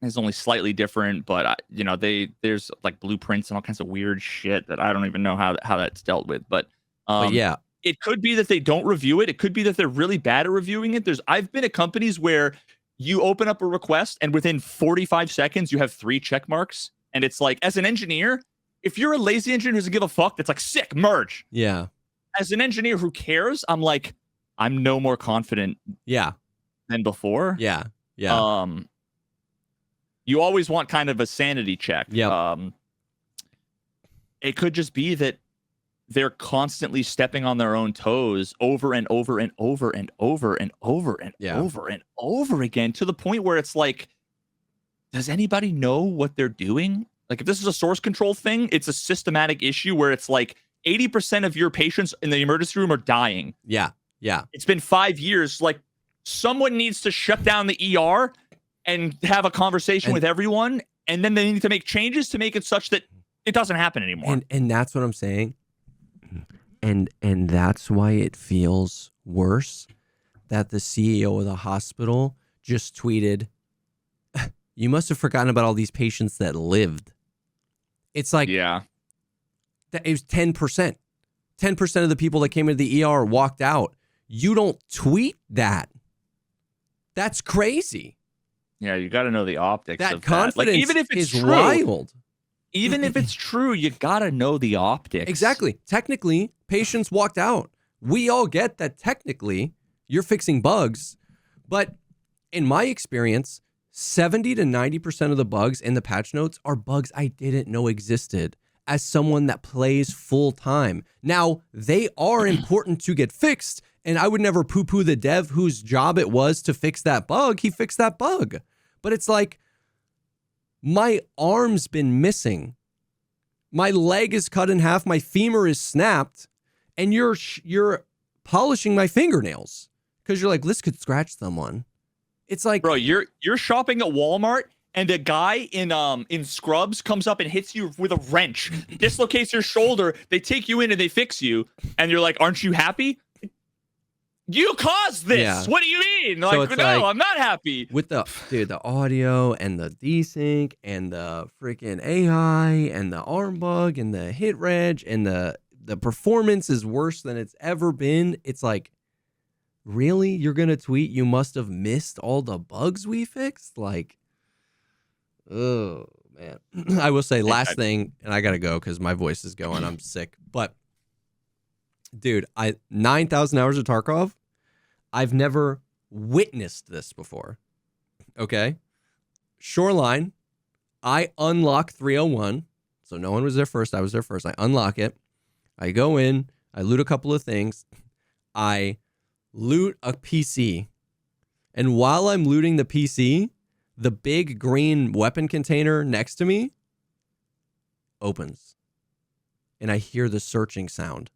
is only slightly different, but there's like blueprints and all kinds of weird shit that I don't even know how that's dealt with. But it could be that they don't review it. It could be that they're really bad at reviewing it. I've been at companies where you open up a request and within 45 seconds you have 3 check marks, and it's like, as an engineer, if you're a lazy engineer who doesn't give a fuck, that's like, sick, merge. Yeah. As an engineer who cares, I'm like, I'm no more confident than before. Yeah. You always want kind of a sanity check. It could just be that they're constantly stepping on their own toes over and over and over and over and over and over and over again, to the point where it's like, does anybody know what they're doing? Like, if this is a source control thing, it's a systematic issue where it's like 80% of your patients in the emergency room are dying. Yeah. It's been 5 years. Like, someone needs to shut down the ER and have a conversation with everyone, and then they need to make changes to make it such that it doesn't happen anymore. And that's what I'm saying. And that's why it feels worse that the CEO of the hospital just tweeted, "You must have forgotten about all these patients that lived." It's like, it was 10%. 10% of the people that came into the ER walked out. You don't tweet that. That's crazy. Yeah, you got to know the optics that of confidence that. Like, even if it's true, wild. Even if it's true, you got to know the optics. Exactly. Technically, patients walked out. We all get that technically you're fixing bugs, but in my experience, 70 to 90% of the bugs in the patch notes are bugs I didn't know existed as someone that plays full time. Now, they are important to get fixed, and I would never poo-poo the dev whose job it was to fix that bug. He fixed that bug. But it's like, my arm's been missing. My leg is cut in half. My femur is snapped. And you're polishing my fingernails because you're like, this could scratch someone. It's like, bro, you're shopping at Walmart and a guy in scrubs comes up and hits you with a wrench, dislocates your shoulder. They take you in and they fix you, and you're like, aren't you happy? You caused this. Yeah. What do you mean? So like, no, I'm not happy. With the audio and the desync and the freaking AI and the arm bug and the hit reg and the performance is worse than it's ever been. It's like, really? You're going to tweet you must have missed all the bugs we fixed? Like, oh, man. I will say last thing, and I got to go because my voice is going. I'm sick. But, dude, 9,000 hours of Tarkov, I've never witnessed this before. Okay. Shoreline, I unlock 301. So no one was there first. I was there first. I unlock it. I go in. I loot a couple of things. I loot a PC. And while I'm looting the PC, the big green weapon container next to me opens. And I hear the searching sound.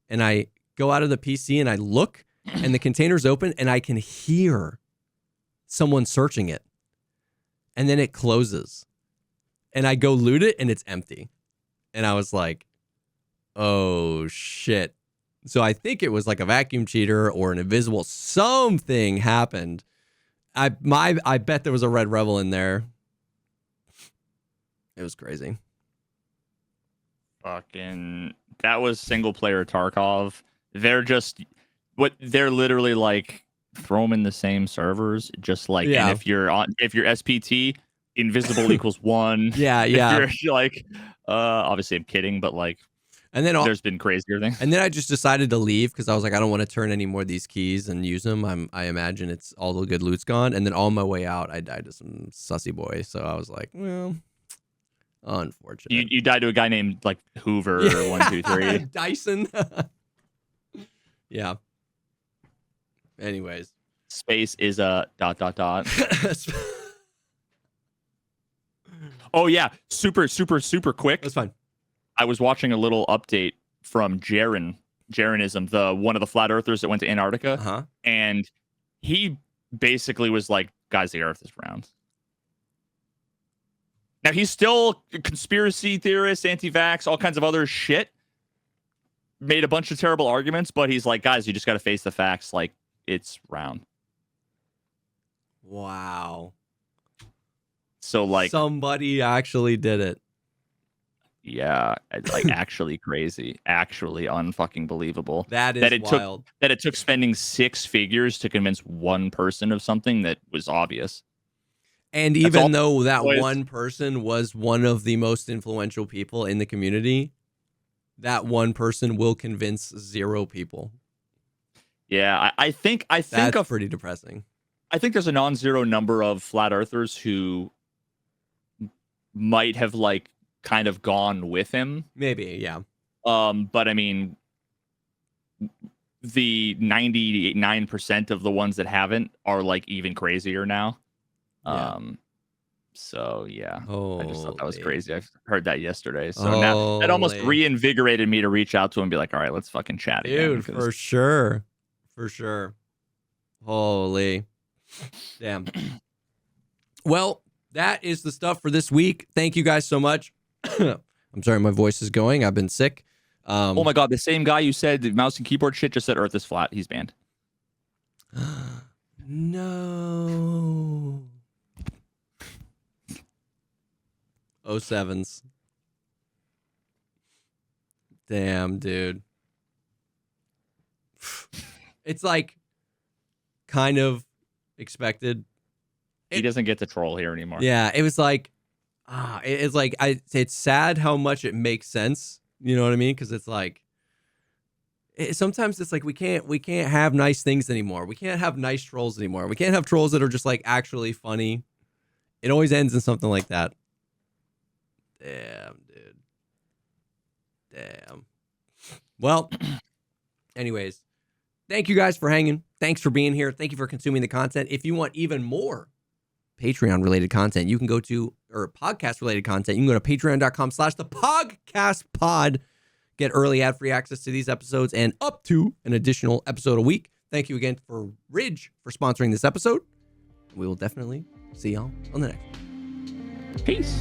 And I go out of the PC and I look, and the container's open, and I can hear someone searching it. And then it closes. And I go loot it, and it's empty. And I was like, oh, shit. So I think it was like a vacuum cheater or an invisible. Something happened. I bet there was a Red Rebel in there. It was crazy. Fucking, that was single player Tarkov. They're literally like, throw them in the same servers. Just like, yeah. And if you're SPT, invisible equals 1. Yeah. If you're like, obviously I'm kidding, but like, and then there's been crazier things. And then I just decided to leave because I was like, I don't want to turn any more of these keys and use them. I imagine it's all the good loot's gone. And then on my way out, I died to some sussy boy. So I was like, well, unfortunate. You died to a guy named like Hoover or 123 Dyson. Yeah. Anyways, space is a ... Oh yeah, super quick. That's fine. I was watching a little update from Jarenism, one of the flat earthers that went to Antarctica, and he basically was like, guys, the earth is round. Now he's still a conspiracy theorist, anti-vax, all kinds of other shit. Made a bunch of terrible arguments, but he's like, guys, you just got to face the facts. Like, it's round. Wow. So like, somebody actually did it. Yeah, like actually crazy, actually unfucking believable. That is wild. That it took spending 6 figures to convince one person of something that was obvious. And even though that one person was one of the most influential people in the community, that one person will convince 0 people. Yeah, I think that's pretty depressing. I think there's a non-zero number of flat earthers who might have like kind of gone with him. Maybe, yeah. But I mean, the 99% of the ones that haven't are like even crazier now. Yeah. So yeah, I just thought that was crazy. I heard that yesterday. So now that almost reinvigorated me to reach out to him and be like, all right, let's fucking chat again. Dude, for sure. For sure. Holy. Damn. Well, that is the stuff for this week. Thank you guys so much. I'm sorry, my voice is going. I've been sick. Oh my God, the same guy you said the mouse and keyboard shit just said Earth is flat. He's banned. No. 07s. Damn, dude. It's like kind of expected. He doesn't get to troll here anymore. Yeah, it was like, it's like it's sad how much it makes sense. You know what I mean? Because it's like, sometimes it's like we can't have nice things anymore. We can't have nice trolls anymore. We can't have trolls that are just like actually funny. It always ends in something like that. Damn, dude. Damn. Well, anyways, thank you guys for hanging. Thanks for being here. Thank you for consuming the content. If you want even more Patreon-related content, you can go to, or podcast-related content, you can go to patreon.com/thepogcastpod. Get early ad-free access to these episodes and up to an additional episode a week. Thank you again for Ridge for sponsoring this episode. We will definitely see y'all on the next one. Peace.